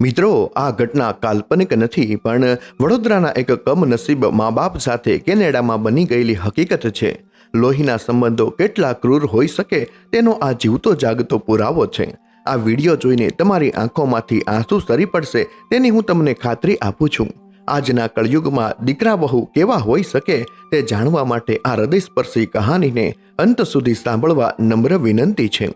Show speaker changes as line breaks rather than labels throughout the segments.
મિત્રો, આ ઘટના કાલ્પનિક નથી, પણ વડોદરાના એક કમનસીબ મા બાપ સાથે કેનેડામાં બની ગયેલી હકીકત છે. લોહીના સંબંધો કેટલા ક્રૂર હોઈ શકે તેનો આ જીવતો જાગતો પુરાવો છે. આ વિડીયો જોઈને તમારી આંખોમાંથી આંસુ સરી પડશે તેની હું તમને ખાતરી આપું છું. આજના કળયુગમાં દીકરા બહુ કેવા હોઈ શકે તે જાણવા માટે આ હૃદયસ્પર્શી કહાનીને અંત સુધી સાંભળવા નમ્ર વિનંતી છે.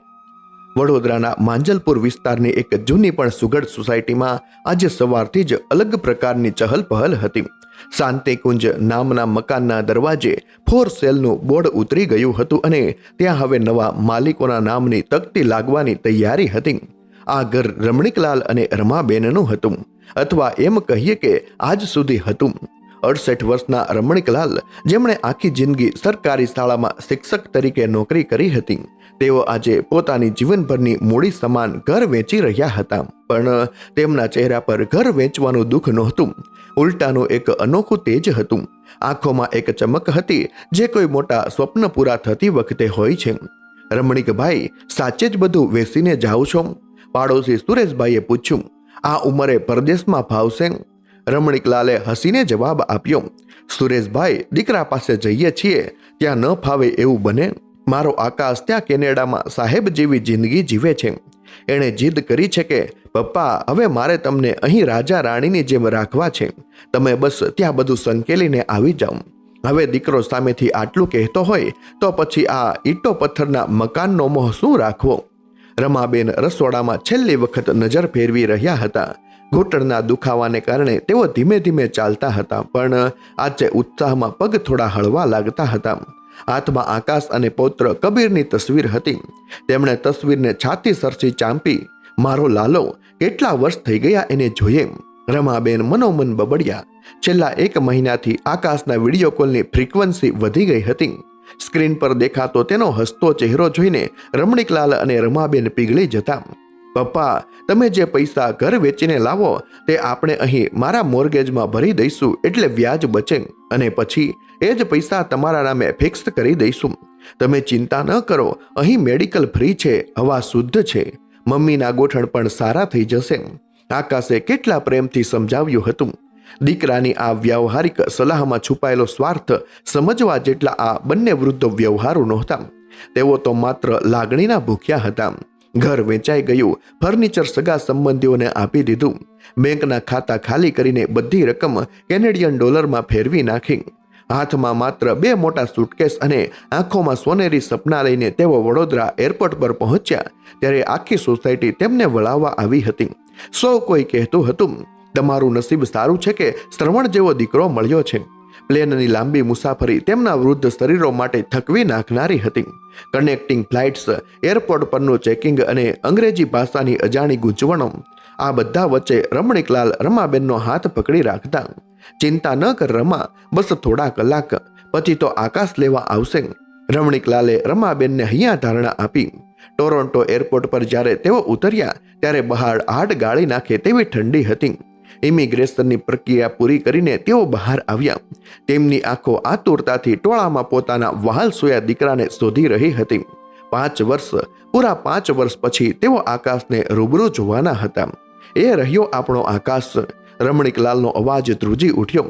વડોદરાના માંજલપુર વિસ્તારની એક જૂની પણ સુઘડ સોસાયટીમાં આજે સવારથી જ અલગ પ્રકારની ચહલપહલ હતી. શાંતિકુંજ નામના મકાનના દરવાજે ફોર સેલનું બોર્ડ ઉતરી ગયું હતું અને ત્યાં હવે નવા માલિકોના નામની તકતી લાગવાની તૈયારી હતી. આ ઘર રમણીકલાલ અને રમાબેનનું હતું, અથવા એમ કહીએ કે આજ સુધી હતું. 68 વર્ષના રમણીકલાલ, જેમણે આખી જિંદગી સરકારી શાળામાં શિક્ષક તરીકે નોકરી કરી હતી, તેઓ આજે પોતાની જીવનભરની મૂડી સમાન ઘર વેચી રહ્યા હતા. પણ તેમના ચહેરા પર ઘર વેચવાનું દુઃખ નહોતું, ઉલટાનું એક અનોખું તેજ હતું. આંખોમાં એક ચમક હતી જે કોઈ મોટા સ્વપ્ન પૂરા થતી વખતે હોય છે. રમણીકભાઈ, સાચે જ બધું વેચીને જાઓ છો? પાડોશી સુરેશભાઈએ પૂછ્યું. આ ઉંમરે પરદેશમાં ફાવશે? રમણીકલાલે હસીને જવાબ આપ્યો. સુરેશભાઈ, દીકરા પાસે જઈએ છીએ, ત્યાં ન ફાવે એવું બને? મારો આકાશ ત્યાં કેનેડામાં સાહેબ જેવી જિંદગી જીવે છે. એણે જીદ કરી છે કે પપ્પા, હવે મારે તમને અહીં રાજા રાણીની જેમ રાખવા છે. તમે બસ ત્યાં બધું સંકેલીને આવી જાઓ. હવે દીકરો સામેથી આટલું કહેતો હોય તો પછી આ ઈંટો પથ્થરના મકાનનો મોહ શું રાખવો? રમાબેન રસોડામાં છેલ્લી વખત નજર ફેરવી રહ્યા હતા. ઘૂંટણના દુખાવાને કારણે તેઓ ધીમે ધીમે ચાલતા હતા, પણ આજે ઉત્સાહમાં પગ થોડા હળવા લાગતા હતા. હાથમાં આકાશ અને પૌત્ર કબીરની તસવીર હતી. તેમણે તસવીરને છાતી સરસી ચાંપી. મારો લાલો, કેટલા વર્ષ થઈ ગયા એને જોઈએ. રમાબેન મનોમન બબડ્યા. છેલ્લા 1 મહિનાથી આકાશના વિડીયો કોલની ફ્રીક્વન્સી વધી ગઈ હતી. સ્ક્રીન પર દેખાતો તેનો હસતો ચહેરો જોઈને રમણીકલાલ અને રમાબેન પીગળી જતા. પપ્પા, તમે જે પૈસા ઘર વેચીને લાવો તે આપણે અહીં મારા મોર્ગેજમાં ભરી દઈશું, એટલે વ્યાજ બચે, અને પછી એ જ પૈસા તમારા નામે ફિક્સ કરી દઈશું. તમે ચિંતા ન કરો, અહીં મેડિકલ ફ્રી છે, હવા શુદ્ધ છે, મમ્મીના ગોઠણ પણ સારા થઈ જશે. આકાશે કેટલા પ્રેમથી સમજાવ્યું હતું. દીકરાની આ વ્યવહારિક સલાહમાં છુપાયેલો સ્વાર્થ સમજવા જેટલા આ બંને વૃદ્ધો વ્યવહારુ નહોતા. તેઓ તો માત્ર લાગણીના ભૂખ્યા હતા. ઘર વેચાઈ ગયું, ફર્નિચર સગા સંબંધીઓને આપી દીધું, બેંકના ખાતા ખાલી કરીને બધી રકમ કેનેડિયન ડોલરમાં ફેરવી નાખી. હાથમાં માત્ર 2 મોટા સુટકેસ અને આંખોમાં સોનેરી સપના લઈને તેઓ વડોદરા એરપોર્ટ પર પહોંચ્યા ત્યારે આખી સોસાયટી તેમને વળાવવા આવી હતી. સૌ કોઈ કહેતું હતું, તમારું નસીબ સારું છે કે શ્રવણ જેવો દીકરો મળ્યો છે. પ્લેનની લાંબી મુસાફરી તેમના વૃદ્ધ શરીરો માટે થકવી નાખનારી હતી. કનેક્ટિંગ ફ્લાઇટ્સ, એરપોર્ટ પરનું ચેકિંગ અને અંગ્રેજી ભાષાની અજાણી ગૂંચવણો, આ બધા વચ્ચે રમણીકલાલ રમાબેનનો હાથ પકડી રાખતા. ચિંતા ન કર રમા, બસ થોડા કલાક પછી તો આકાશ લેવા આવશે. રમણીકલાલે રમાબેનને હૈયા ધારણા આપી. ટોરોન્ટો એરપોર્ટ પર જ્યારે તેઓ ઉતર્યા ત્યારે બહાર હાડ ગાળી નાખે તેવી ઠંડી હતી. ઇમિગ્રેશનની પ્રક્રિયા પૂરી કરીને તેઓ બહાર આવ્યા. તેમની આંખો આતુરતાથી ટોળામાં પોતાના વહાલ સોયા દીકરાને શોધી રહી હતી. 5 વર્ષ, પૂરા 5 વર્ષ પછી તેઓ આકાશને રૂબરૂ જોવાના હતા. એ રહ્યો આપણો આકાશ. રમણીકલાલનો અવાજ ધ્રુજી ઉઠ્યો.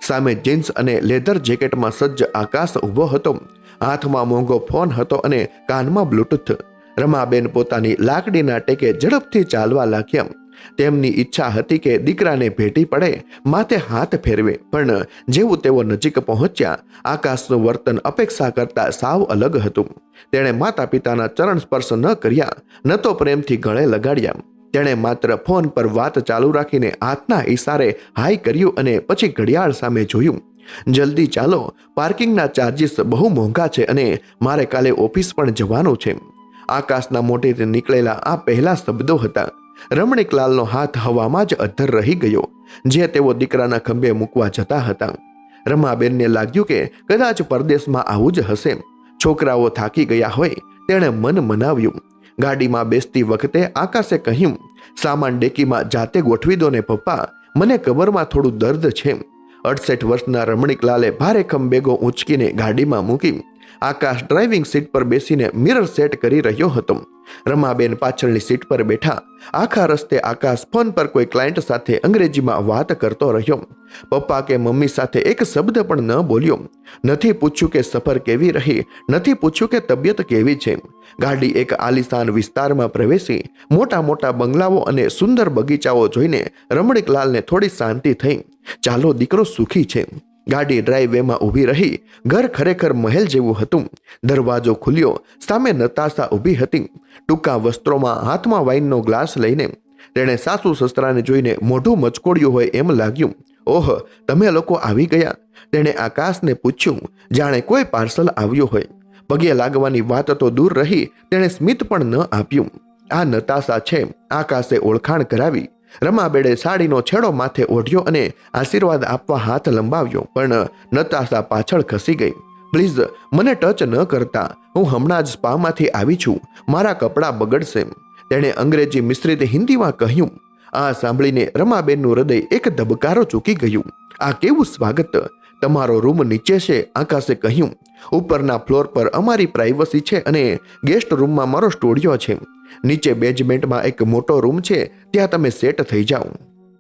સામે જીન્સ અને લેધર જેકેટમાં સજ્જ આકાશ ઊભો હતો. હાથમાં મોંઘો ફોન હતો અને કાનમાં બ્લૂટૂથ. રમાબેન પોતાની લાકડીના ટેકે ઝડપથી ચાલવા લાગ્યા. તેમની ઈચ્છા હતી કે દીકરાને ભેટી પડે, માથે હાથ ફેરવે, પણ જેવું તેઓ નજીક પહોંચ્યા, આકાશનું વર્તન અપેક્ષા કરતા સાવ અલગ હતું. તેણે માતા પિતાના ચરણ સ્પર્શ ન કર્યા, ન તો પ્રેમથી ગળે લગાડ્યા. તેણે માત્ર ફોન પર વાત ચાલુ રાખીને હાથના ઈશારે હાઈ કર્યું અને પછી ઘડિયાળ સામે જોયું. જલ્દી ચાલો, પાર્કિંગના ચાર્જીસ બહુ મોંઘા છે અને મારે કાલે ઓફિસ પણ જવાનું છે. આકાશના મોઢેથી નીકળેલા આ પહેલા શબ્દો હતા. રમણીકલાલનો હાથ હવામાં જ અધ્ધર રહી ગયો, જે તેઓ દીકરાના ખંભે મૂકવા જતા હતા. રમાબેનને લાગ્યું કે કદાચ પરદેશમાં આવું જ હશે. છોકરાઓ થાકી ગયા હોય. તેણે મન મનાવ્યું. ગાડીમાં બેસતી વખતે આકાશે કહ્યું, સામાન ડેકીમાં જાતે ગોઠવી દો ને પપ્પા, મને કમરમાં થોડું દર્દ છે. 68 વર્ષના રમણીકલાલે ભારેખમ બેગો ઊંચકીને ગાડીમાં મૂકી. આકાશ ડ્રાઇવિંગ સીટ પર બેસીને મિરર સેટ કરી રહ્યો હતો. રમાબેન પાછળની સીટ પર બેઠા. આખા રસ્તે આકાશ ફોન પર કોઈ ક્લાયન્ટ સાથે અંગ્રેજીમાં વાત કરતો રહ્યો. પપ્પા કે મમ્મી સાથે એક શબ્દ પણ ન બોલ્યો. નથી પૂછ્યું કે સફર કેવી રહી, નથી પૂછ્યું કે તબિયત કેવી છે. ગાડી એક આલિશાન વિસ્તારમાં પ્રવેશી. મોટા મોટા બંગલાઓ અને સુંદર બગીચાઓ જોઈને રમણીકલાલને થોડી શાંતિ થઈ. ચાલો દીકરો સુખી છે. ગાડી ડ્રાઈવેમાં ઊભી રહી. ઘર ખરેખર મહેલ જેવું હતું. દરવાજો ખુલ્યો. સામે નતાશા ઊભી હતી, ટૂંકા વસ્ત્રોમાં, હાથમાં વાઇનનો ગ્લાસ લઈને. તેણે સાસુ સસરાને જોઈને મોઢું મચકોડ્યું હોય એમ લાગ્યું. ઓહ, તમે લોકો આવી ગયા? તેણે આકાશને પૂછ્યું, જાણે કોઈ પાર્સલ આવ્યું હોય. પગે લાગવાની વાત તો દૂર રહી, તેણે સ્મિત પણ ન આપ્યું. આ નતાશા છે. આકાશે ઓળખાણ કરાવી. રમાબેને સાડીનો છેડો માથે ઓઢ્યો અને આશીર્વાદ આપવા હાથ લંબાવ્યો, પણ નતાશા પાછળ ખસી ગઈ. પ્લીઝ મને ટચ ન કરતા, હું હમણાં જ સ્પામાંથી આવી છું, મારા કપડાં બગડશે, તેણે અંગ્રેજી મિશ્રિત હિન્દીમાં કહ્યું. આ સાંભળીને રમાબેનનું હૃદય એક ધબકારો ચૂકી ગયું. આ કેવું સ્વાગત! તમારો રૂમ નીચે છે, આકાશે કહ્યું. ઉપરના ફ્લોર પર અમારી પ્રાઇવસી છે અને ગેસ્ટ રૂમમાં મારો સ્ટુડિયો છે. નીચે બેઝમેન્ટમાં એક મોટો રૂમ છે, ત્યાં તમે સેટ થઈ જાઓ.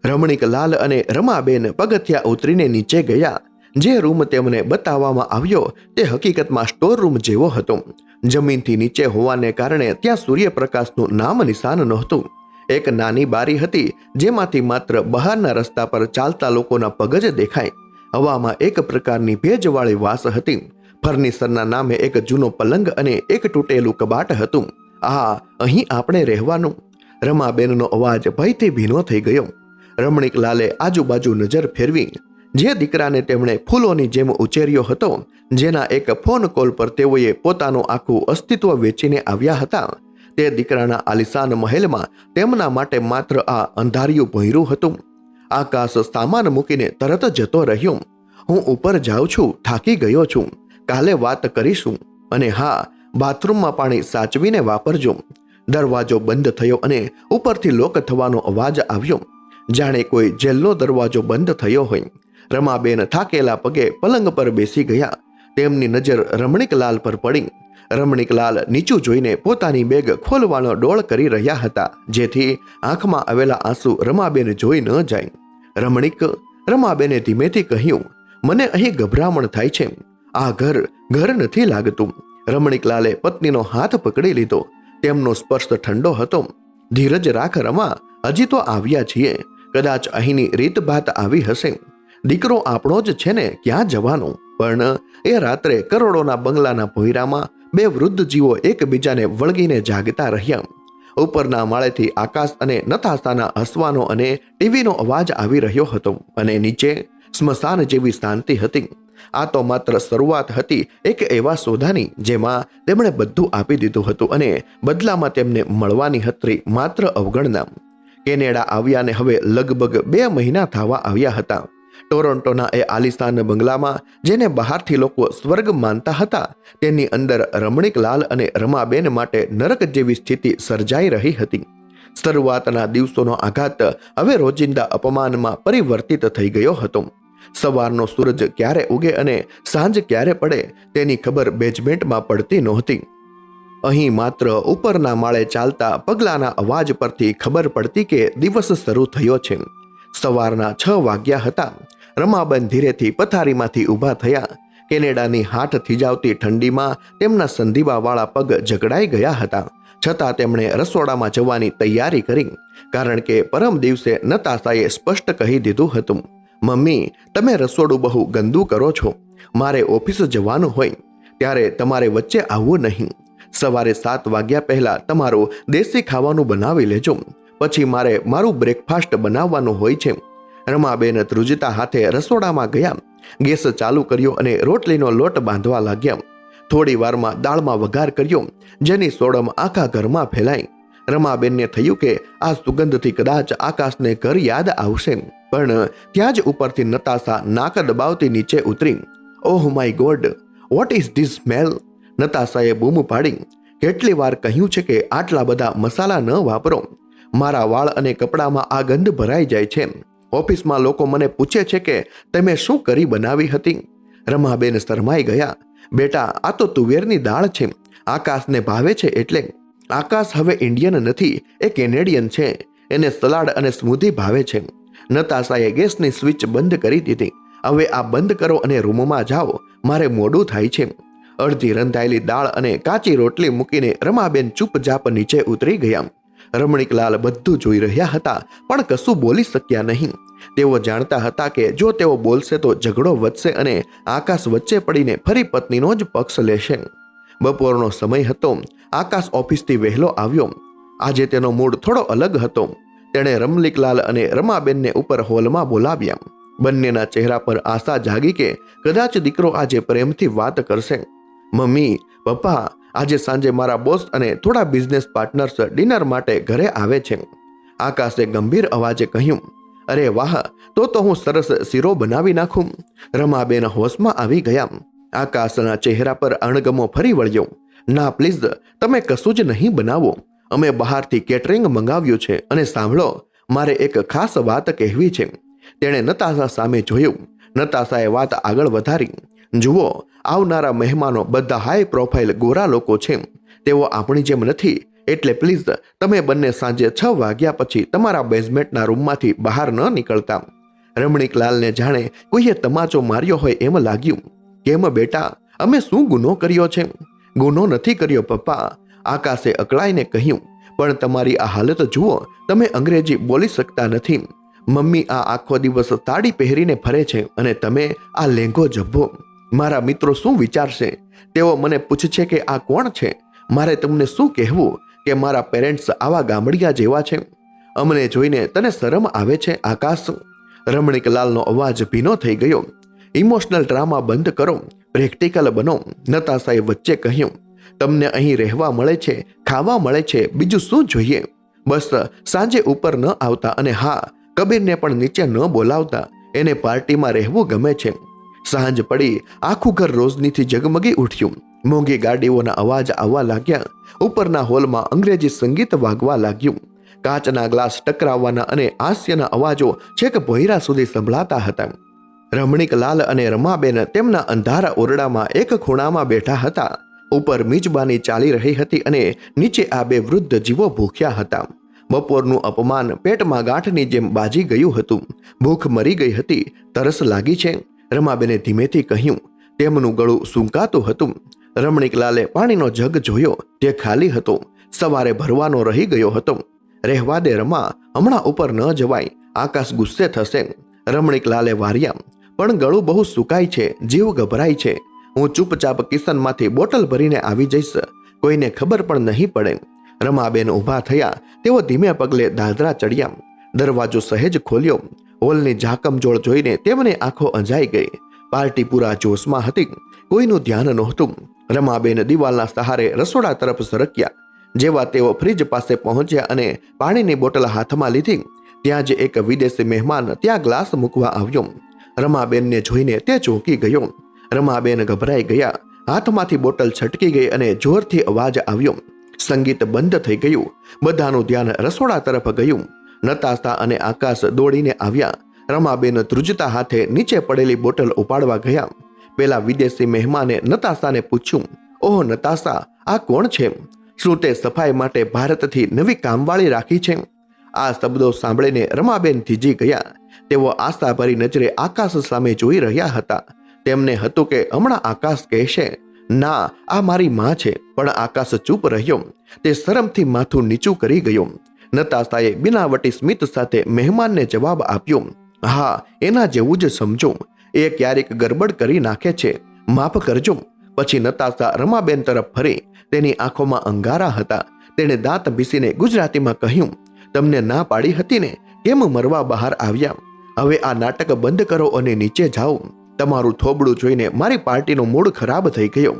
રમણીકલાલ અને રમાબેન પગથિયા ઉતરીને નીચે ગયા. જે રૂમ તેમને બતાવવામાં આવ્યો તે હકીકતમાં સ્ટોર રૂમ જેવો હતો. જમીનથી નીચે હોવાને કારણે ત્યાં સૂર્યપ્રકાશનું નામ નિશાન નહોતું. એક નાની બારી હતી, જેમાંથી માત્ર બહારના રસ્તા પર ચાલતા લોકોના પગ જ દેખાય. હવામાં એક પ્રકારની ભેજવાળી વાસ હતી. ફર્નિચરના નામે એક જૂનો પલંગ અને એક તૂટેલું કબાટ હતું. આ અહીં આપણે રહેવાનું. રમાબેનનો અવાજ ભયથી ભીનો થઈ ગયો. રમણીકલાલે આજુબાજુ નજર ફેરવી. જે દીકરાને તેમણે ફૂલોની જેમ ઉછેર્યો હતો, જેના એક ફોન કોલ પર તેઓએ પોતાનું આખું અસ્તિત્વ વેચીને આવ્યા હતા, તે દીકરાના આલિશાન મહેલમાં તેમના માટે માત્ર આ અંધારિયું ભોંયરું હતું. આકાશ સામાન મૂકીને તરત જતો રહ્યો. હું ઉપર જાઉં છું, થાકી ગયો છું, કાલે વાત કરીશું. અને હા, બાથરૂમમાં પાણી સાચવીને વાપરજો. દરવાજો બંધ થયો અને ઉપરથી લોક થવાનો અવાજ આવ્યો, જાણે કોઈ જેલનો દરવાજો બંધ થયો હોય. રમાબેન થાકેલા પગે પલંગ પર બેસી ગયા. તેમની નજર રમણીકલાલ પર પડી. રમણીકલાલ નીચું જોઈને પોતાની બેગ ખોલવાનો ડોળ કરી રહ્યા હતા, જેથી આંખમાં આવેલા આંસુ રમાબેન જોઈ ન જાય. રમાબેને ધીમેથી કહ્યું, મને અહીં ગભરામણ થાય છે. આ ઘર નથી લાગતું. રમણીકલાલે પત્નીનો હાથ પકડી લીધો. તેમનો સ્પર્શ ઠંડો હતો. ધીરજ રાખ રમા, હજી તો આવ્યા છીએ. કદાચ અહીંની રીતભાત આવી હશે. દીકરો આપણો જ છે ને, ક્યાં જવાનો? પણ એ રાત્રે કરોડોના બંગલાના ભોંયરામાં બે વૃદ્ધ જીવો એકબીજાને વળગીને જાગતા રહ્યા. ઉપરના માળેથી આકાશ અને નતાશાના હસવાનો અને ટીવીનો અવાજ આવી રહ્યો હતો, અને નીચે સ્મશાન જેવી શાંતિ હતી. આ તો માત્ર શરૂઆત હતી એક એવા સોદાની, જેમાં તેમણે બધું આપી દીધું હતું અને બદલામાં તેમને મળવાની હતી માત્ર અવગણના. કેનેડા આવ્યાને હવે લગભગ 2 મહિના થવા આવ્યા હતા. ટોરોન્ટોના એ આલિશાન બંગલામાં, જેને બહારથી લોકો સ્વર્ગ માનતા હતા, તેની અંદર રમણીકલાલ અને રમાબેન માટે નરક જેવી સ્થિતિ સર્જાઈ રહી હતી. શરૂઆતના દિવસોનો આઘાત હવે રોજિંદા અપમાનમાં પરિવર્તિત થઈ ગયો હતો. સવારનો સૂરજ ક્યારે ઉગે અને સાંજ ક્યારે પડે તેની ખબર બેઝમેન્ટમાં પડતી નહોતી. અહીં માત્ર ઉપરના માળે ચાલતા પગલાના અવાજ પરથી ખબર પડતી કે દિવસ શરૂ થયો છે. સવારના 6 વાગ્યા હતા. રમાબેન ધીરેથી પથારીમાંથી ઊભા થયા. કેનેડાની હાથ થીજાવતી ઠંડીમાં તેમના સંધિવાવાળા પગ જકડાઈ ગયા હતા. છતાં તેમણે રસોડામાં જવાની તૈયારી કરી, કારણ કે પરમ દિવસે નતાશાએ સ્પષ્ટ કહી દીધું હતું, મમ્મી, તમે રસોડું બહુ ગંદુ કરો છો. મારે ઓફિસ જવાનું હોય ત્યારે તમારે વચ્ચે આવવું નહીં. સવારે 7 વાગ્યા પહેલા તમારું દેશી ખાવાનું બનાવી લેજો. પછી મારે મારું બ્રેકફાસ્ટ બનાવવાનું હોય છે. રમાબેન ધ્રુજતા હાથે રસોડામાં ગયા. ગેસ ચાલુ કર્યો અને રોટલીનો લોટ બાંધવા લાગ્યા. થોડી વારમાં દાળમાં વઘાર કર્યો, જેની સોડમ આખા ઘરમાં ફેલાઈ. રમાબેનને થયું કે આ સુગંધથી કદાચ આકાશને ઘર યાદ આવશે, પણ ત્યાં જ ઉપરથી નતાશા નાક દબાવતી નીચે ઉતરી. Oh my god, what is this smell? નતાશાએ બૂમ પાડી. કેટલી વાર કહ્યું છે કે આટલા બધા મસાલા ન વાપરો. મારા વાળ અને કપડામાં આ ગંધ ભરાઈ જાય છે. ઓફિસમાં લોકો મને પૂછે છે કે તમે શું કરી બનાવી હતી. રમાબેન શરમાઈ ગયા. બેટા, આ તો તુવેરની દાળ છે, આકાશને ભાવે છે એટલે. આકાશ હવે ઇન્ડિયન નથી, એ કેનેડિયન છે. એને સલાડ અને સ્મૂધી ભાવે છે. નતાશાએ ગેસની સ્વિચ બંધ કરી દીધી. હવે આ બંધ કરો અને રૂમમાં જાઓ, મારે મોડું થાય છે. અડધી રંધાયેલી દાળ અને કાચી રોટલી મૂકીને રમાબેન ચૂપચાપ નીચે ઉતરી ગયા. રમણીકલાલ બધું જોઈ રહ્યા હતા, પણ કશું બોલી શક્યા નહીં. તેઓ જાણતા હતા કે જો તેઓ બોલશે તો ઝઘડો વધશે અને આકાશ વચ્ચે પડીને ફરી પત્નીનો જ પક્ષ લેશે. બપોરનો સમય હતો. આકાશ ઓફિસથી વહેલો આવ્યો. આજે તેનો મૂડ થોડો અલગ હતો. તેણે રમણીકલાલ અને રમાબેનને ઉપર હોલમાં બોલાવ્યા. બંનેના ચહેરા પર આશા જાગી કે કદાચ દીકરો આજે પ્રેમથી વાત કરશે. મમ્મી, પપ્પા, આજે સાંજે મારા બોસ અને થોડા બિઝનેસ પાર્ટનર્સ ડિનર માટે ઘરે આવે છે. આકાશે ગંભીર અવાજે કહ્યું. અરે વાહ, તો હું સરસ શીરો બનાવી નાખું. રમાબેન હોશમાં આવી ગયા. આકાશના ચહેરા પર અણગમો ફરી વળ્યો. ના પ્લીઝ, તમે કશું જ નહીં બનાવો. અમે બહારથી કેટરિંગ મંગાવ્યું છે. અને સાંભળો, મારે એક ખાસ વાત કહેવી છે. તેણે નતાશા સામે જોયું. નતાશાએ વાત આગળ વધારી. જુઓ, આવનારા મહેમાનો બધા હાઈ પ્રોફાઇલ ગોરા લોકો છે. તેઓ આપણી જેમ નથી. એટલે પ્લીઝ તમે બંને સાંજે 6 વાગ્યા પછી તમારા બેઝમેન્ટના રૂમમાંથી બહાર ન નીકળતા. રમણીકલાલને જાણે કોઈએ તમાચો માર્યો હોય એમ લાગ્યું. કેમ બેટા, અમે શું ગુનો કર્યો છે? ગુનો નથી કર્યો પપ્પા, આકાશે અકળાઈને કહ્યું. પણ તમારી આ હાલત જુઓ, તમે અંગ્રેજી બોલી શકતા નથી. મમ્મી આ આખો દિવસ સાડી પહેરીને ફરે છે અને તમે આ લેંઘો જબ્બો. મારા મિત્રો શું વિચારશે? તેઓ મને પૂછશે કે આ કોણ છે? મારે તમને શું કહેવું કે મારા પેરેન્ટ્સ આવા ગામડિયા જેવા છે? અમને જોઈને તને શરમ આવે છે આકાશ? રમણીકલાલનો અવાજ ભીનો થઈ ગયો. ઇમોશનલ ડ્રામા બંધ કરો, પ્રેક્ટિકલ બનો. નતાશાએ વચ્ચે કહ્યું. તમને અહીં રહેવા મળે છે, ખાવા મળે છે, બીજું શું જોઈએ? બસ સાંજે ઉપર ન આવતા અને હા, કબીરને પણ નીચે ન બોલાવતા. એને પાર્ટીમાં રહેવું ગમે છે. સાંજ પડી, આખું ઘર રોશનીથી જગમગી ઉઠ્યું. મોંઘી ગાડીઓના અવાજ આવવા લાગ્યા. ઉપરના હોલમાં અંગ્રેજી સંગીત વાગવા લાગ્યું. કાચના ગ્લાસ ટકરાવવાના અને હાસ્યના અવાજો છેક ભોયરા સુધી સંભળાતા હતા. રમણીકલાલ અને રમાબેન તેમના અંધારા ઓરડામાં એક ખૂણામાં બેઠા હતા. ઉપર મિજબાની ચાલી રહી હતી અને નીચે આ બે વૃદ્ધ જીવો ભૂખ્યા હતા. બપોરનું અપમાન પેટમાં ગાંઠની જેમ બાજી ગયું હતું. ભૂખ મરી ગઈ હતી. તરસ લાગી છે? રમાબેને ધીમેથી કહ્યું. તેમનું ગળું સૂંકાતું હતું. રમણીકલાલે પાણીનો જગ જોયો. તે ખાલી હતો. સવારે ભરવાનો રહી ગયો હતો. રહેવા દે રમા, હમણાં ઉપર ન જવાય, આકાશ ગુસ્સે થશે. રમણીકલાલે વાર્યા. પણ ગળું બહુ સુકાય છે, જીવ ગભરાય છે. હું ચૂપચાપ કિચનમાંથી બોટલ ભરીને આવી જઈશ. કોઈને ખબર પણ નહીં પડે. રમાબેન ઊભા થયા. તેઓ ધીમે પગલે દાદરા ચડ્યા. દરવાજો સહેજ ખોલ્યો. હોલની ઝાકમઝોળ જોઈને તેમને આંખો અંજાઈ ગઈ. પાર્ટી પૂરા જોશમાં હતી. કોઈનું ધ્યાન નહોતું. રમાબેન દિવાલના સહારે રસોડા તરફ સરક્યા. જેવા તેઓ ફ્રીજ પાસે પહોંચ્યા અને પાણીની બોટલ હાથમાં લીધી, ત્યાં જ એક વિદેશી મહેમાન ત્યાં ગ્લાસ મૂકવા આવ્યો. રમાબેનને જોઈને તે ચોંકી ગયો. રમાબેન ગભરાઈ ગયા. હાથમાંથી બોટલ છટકી ગઈ અને જોરથી અવાજ આવ્યો. સંગીત બંધ થઈ ગયું. બધાનું ધ્યાન રસોડા તરફ ગયું. નતાશા અને આકાશ દોડીને આવ્યા. રમાબેન ધ્રુજતા હાથે નીચે પડેલી બોટલ ઉપાડવા ગયા. પેલા વિદેશી મહેમાને નતાશાને પૂછ્યું. ઓહ નતાશા, આ કોણ છે? શું તે સફાઈ માટે ભારતથી નવી કામવાળી રાખી છે? આ શબ્દો સાંભળીને રમાબેન થીજી ગયા. તેઓ આશાભરી નજરે આકાશ સામે જોઈ રહ્યા હતા. તેમને હતું કે હમણાં આકાશ કહેશે, ના, આ મારી માં છે. પણ આકાશ ચૂપ રહ્યો. તે શરમથી માથું નીચું કરી ગયો. નતાશાએ બિનાવટી સ્મિત સાથે મહેમાનને જવાબ આપ્યો. હા, એના જેવું જ સમજો. એ ક્યારેક ગરબડ કરી નાખે છે, માફ કરજો. પછી નતાશા રમાબેન તરફ ફરી. તેની આંખોમાં અંગારા હતા. તેણે દાંત ભીસીને ગુજરાતીમાં કહ્યું. તમને ના પાડી હતી ને, કેમ મરવા બહાર આવ્યા? હવે આ નાટક બંધ કરો અને નીચે જાઓ. તમારું થોબડું જોઈને મારી પાર્ટીનો મૂડ ખરાબ થઈ ગયો.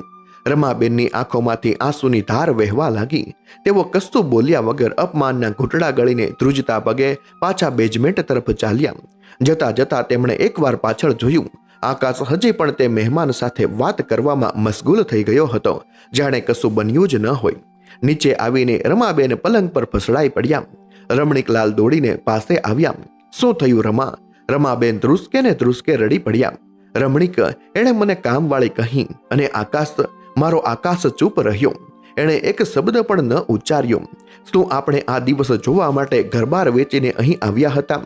રમાબેનની આંખોમાંથી આંસુની ધાર વહેવા લાગી. તેઓ કશું બોલ્યા વગર અપમાનના ઘૂંટડા ગળીને ધ્રુજતા પગે પાછા બેઝમેન્ટ તરફ ચાલ્યા. જતા જતા તેમણે એકવાર પાછળ જોયું. આકાશ હજી પણ તે મહેમાન સાથે વાત કરવામાં મશગુલ થઈ ગયો હતો, જાણે કશું બન્યું જ ન હોય. નીચે આવીને રમાબેન પલંગ પર ફસડાઈ પડ્યા. રમણીકલાલ દોડીને પાસે આવ્યા. શું થયું રમા? રમાબેન ધ્રુસકે ને ધ્રુસકે રડી પડ્યા. રમણીક, એણે મને કામવાળી કહી અને આકાશ, મારો આકાશ ચૂપ રહ્યો. એણે એક શબ્દ પણ ન ઉચ્ચાર્યો. શું આપણે આ દિવસ જોવા માટે ઘરબાર વેચીને અહીં આવ્યા હતા?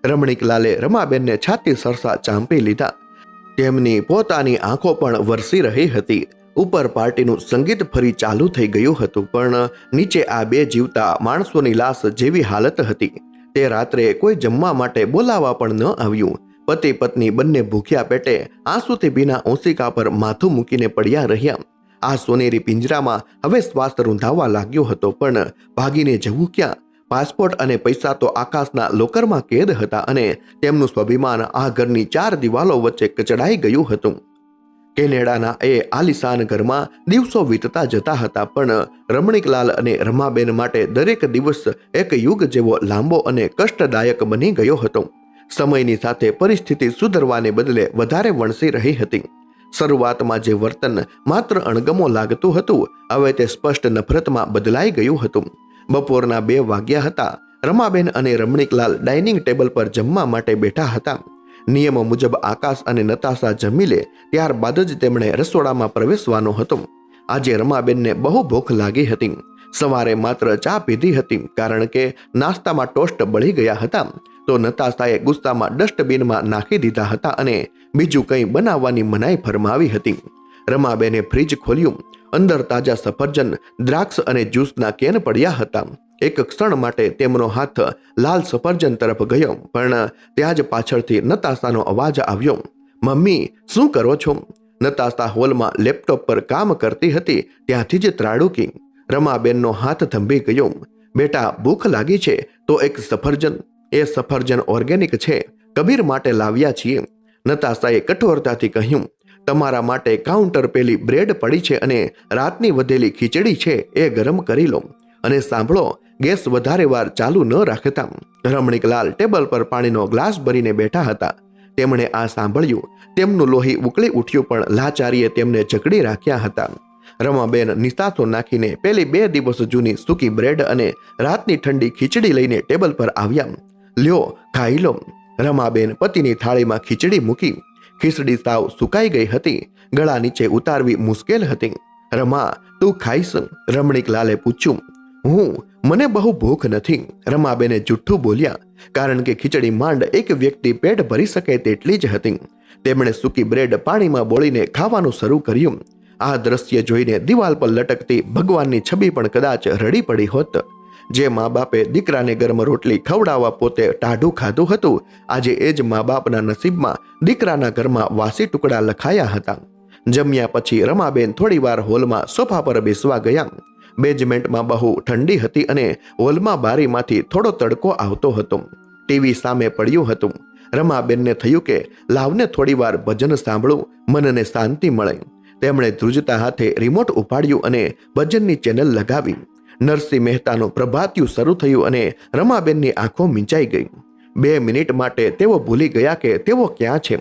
રમણીકલાલે રમાબેનને છાતી સરસા ચાંપી લીધા. તેમની પોતાની આંખો પણ વરસી રહી હતી. ઉપર પાર્ટીનું સંગીત ફરી ચાલુ થઈ ગયું હતું, પણ નીચે આ બે જીવતા માણસોની લાશ જેવી હાલત હતી. તે રાત્રે કોઈ જમવા માટે બોલાવવા પણ ન આવ્યું. પતિ પત્ની બંને ભૂખ્યા પેટે આંસુથી ભીના ઓશિકા પર માથું મૂકીને પડ્યા રહ્યા. આ સોનેરી પિંજરામાં હવે શ્વાસ રૂંધાવા લાગ્યો હતો, પણ ભાગીને જવું ક્યાં? પાસપોર્ટ અને પૈસા તો આકાશના લોકરમાં કેદ હતા અને તેમનું સ્વાભિમાન આ ઘરની 4 દિવાલો વચ્ચે કચડાઈ ગયું હતું. કેનેડાના એ આલિશાન ઘરમાં દિવસો વીતતા જતા હતા, પણ રમણીકલાલ અને રમાબેન માટે દરેક દિવસ એક યુગ જેવો લાંબો અને કષ્ટદાયક બની ગયો હતો. સમયની સાથે પરિસ્થિતિ સુધરવાને બદલે વધારે વણસી રહી હતી. શરૂઆતમાં જે વર્તન માત્ર અણગમો લાગતું હતું, હવે તે સ્પષ્ટ નફરતમાં બદલાઈ ગયું હતું. બપોરના 2 વાગ્યા હતા. રમાબેન અને રમણીકલાલ ડાઇનિંગ ટેબલ પર જમવા માટે બેઠા હતા. નિયમ મુજબ આકાશ અને નતાશા જમી લે ત્યારબાદ જ તેમણે રસોડામાં પ્રવેશવાનો હતો. આજે રમાબેનને બહુ ભૂખ લાગી હતી. સવારે માત્ર ચા પીધી હતી, કારણ કે નાસ્તામાં ટોસ્ટ બળી ગયા હતા, તો નતાશાએ ગુસ્સામાં ડસ્ટબિનમાં નાખી દીધા હતા અને બીજું કંઈ બનાવવાની મનાઈ ફરમાવી હતી. રમાબેને ફ્રીજ ખોલ્યું. અંદર તાજા સફરજન, દ્રાક્ષ અને જ્યુસના કેન પડ્યા હતા. એક ક્ષણ માટે તેમનો હાથ લાલ સફરજન તરફ ગયો, પણ ત્યાં જ પાછળથી નતાશાનો અવાજ આવ્યો. મમ્મી, શું કરો છો? નતાશા હોલમાં લેપટોપ પર કામ કરતી હતી ત્યાંથી જ ત્રાડુકી. રમાબેનનો હાથ થંભી ગયો. બેટા, ભૂખ લાગી છે તો એક સફરજન. એ સફરજન ઓર્ગેનિક છે, કબીર માટે લાવ્યા છીએ. નતાશાએ કઠોરતાથી કહ્યું. તમારા માટે કાઉન્ટર પેલી બ્રેડ પડી છે અને રાતની વધેલી ખીચડી છે, એ ગરમ કરી લો. અને સાંભળો, ગેસ વધારે વાર ચાલુ ન રાખતા. રમણીકલાલ ટેબલ પર પાણીનો ગ્લાસ ભરીને બેઠા હતા. તેમણે આ સાંભળ્યું. તેમનું લોહી ઉકળી ઉઠ્યું, પણ લાચારીએ તેમને જકડી રાખ્યા હતા. રમાબેન નિશાસો નાખીને પેલી 2 દિવસ જૂની સૂકી બ્રેડ અને રાતની ઠંડી ખીચડી લઈને ટેબલ પર આવ્યા. લ્યો, ખાઈ લો. રમાબેન પતિની થાળીમાં ખીચડી મૂકી. ખીચડી સાવ સુકાઈ ગઈ હતી. ગળા નીચે ઉતારવી મુશ્કેલ હતી. રમા, તું ખાઈશ? રમણીકલાલે પૂછ્યું. મને બહુ ભૂખ નથી, રમાબેને જુઠ્ઠું બોલ્યા, કારણ કે ખીચડી માંડ એક વ્યક્તિ પેટ ભરી શકે તેટલી જ હતી. તેમણે સૂકી બ્રેડ પાણીમાં બોળીને ખાવાનું શરૂ કર્યું. આ દ્રશ્ય જોઈને દિવાલ પર લટકતી ભગવાનની છબી પણ કદાચ રડી પડી હોત. જે મા બાપે દીકરાને ગરમ રોટલી ખવડાવવા પોતે ટાઢું ખાધું હતું, આજે એ જ મા બાપના નસીબમાં દીકરાના ઘરમાં વાસી ટુકડા લખાયા હતા. જમ્યા પછી રમાબેન થોડીવાર હોલમાં સોફા પર બેસવા ગયા. બેઝમેન્ટમાં બહુ ઠંડી હતી અને હોલમાં બારીમાંથી થોડો તડકો આવતો હતો. ટીવી સામે પડ્યું હતું. રમાબેનને થયું કે લાવને થોડીવાર ભજન સાંભળું, મનને શાંતિ મળે. તેમણે ધ્રુજતા હાથે રિમોટ ઉપાડ્યું અને ભજનની ચેનલ લગાવી. નરસિંહ મહેતાનું પ્રભાતિયું શરૂ થયું અને રમાબેનની આંખો મીંચાઈ ગઈ. 2 મિનિટ માટે તેઓ ભૂલી ગયા કે તેઓ ક્યાં છે.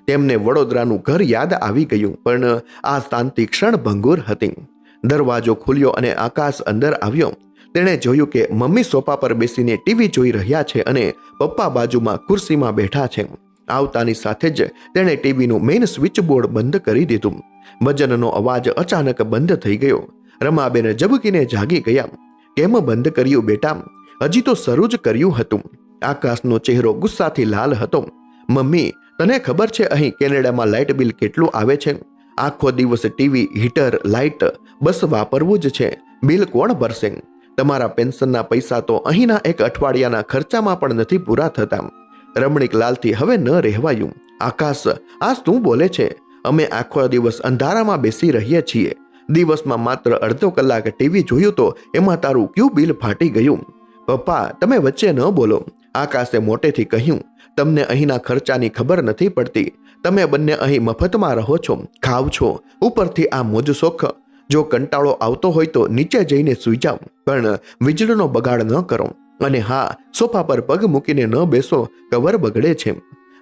તેમને વડોદરાનું ઘર યાદ આવી ગયું, પણ આ શાંતિ ક્ષણ ભંગુર હતી. દરવાજો ખુલ્યો અને આકાશ અંદર આવ્યો. તેણે જોયું કે મમ્મી સોફા પર બેસીને ટીવી જોઈ રહ્યા છે અને પપ્પા બાજુમાં ખુરશીમાં બેઠા છે. આવતાની સાથે જ તેણે ટીવીનું મેઇન સ્વિચ બોર્ડ બંધ કરી દીધું. ભજનનો અવાજ અચાનક બંધ થઈ ગયો. રમાબેન ઝબકીને જાગી ગયા. કેમ બંધ કર્યું બેટા? હજી તો શરૂ જ કર્યું હતું. આકાશનો ચહેરો ગુસ્સાથી લાલ હતો. મમ્મી, તને ખબર છે અહીં કેનેડામાં લાઇટ બિલ કેટલું આવે છે? આખો દિવસ ટીવી, હીટર, લાઇટ બસ વાપરવું જ છે. બિલ કોણ ભરશે? તમારા પેન્શનના પૈસા તો અહીંના એક અઠવાડિયાના ખર્ચામાં પણ નથી પૂરા થતા. રમણીકલાલથી હવે ન રહેવાયું. આકાશ, આ શું બોલે છે? અમે આખો દિવસ અંધારામાં બેસી રહીએ છીએ. દિવસમાં માત્ર અડધો કલાક ટીવી જોયું તો એમાં તારું ક્યુ બિલ ફાટી ગયું. પપ્પા, તમે વચ્ચે ન બોલો. આકાશે મોટેથી કહ્યું. તમને અહીંના ખર્ચાની ખબર નથી પડતી. તમે બંને અહીં મફતમાં રહો છો, ખાવ છો, ઉપરથી આ મોજ શોખ. જો કંટાળો આવતો હોય તો નીચે જઈને સૂઈ જાઓ, પણ વીજળીનો બગાડ ન કરો. અને હા, સોફા પર પગ મૂકીને ન બેસો, કવર બગડે છે.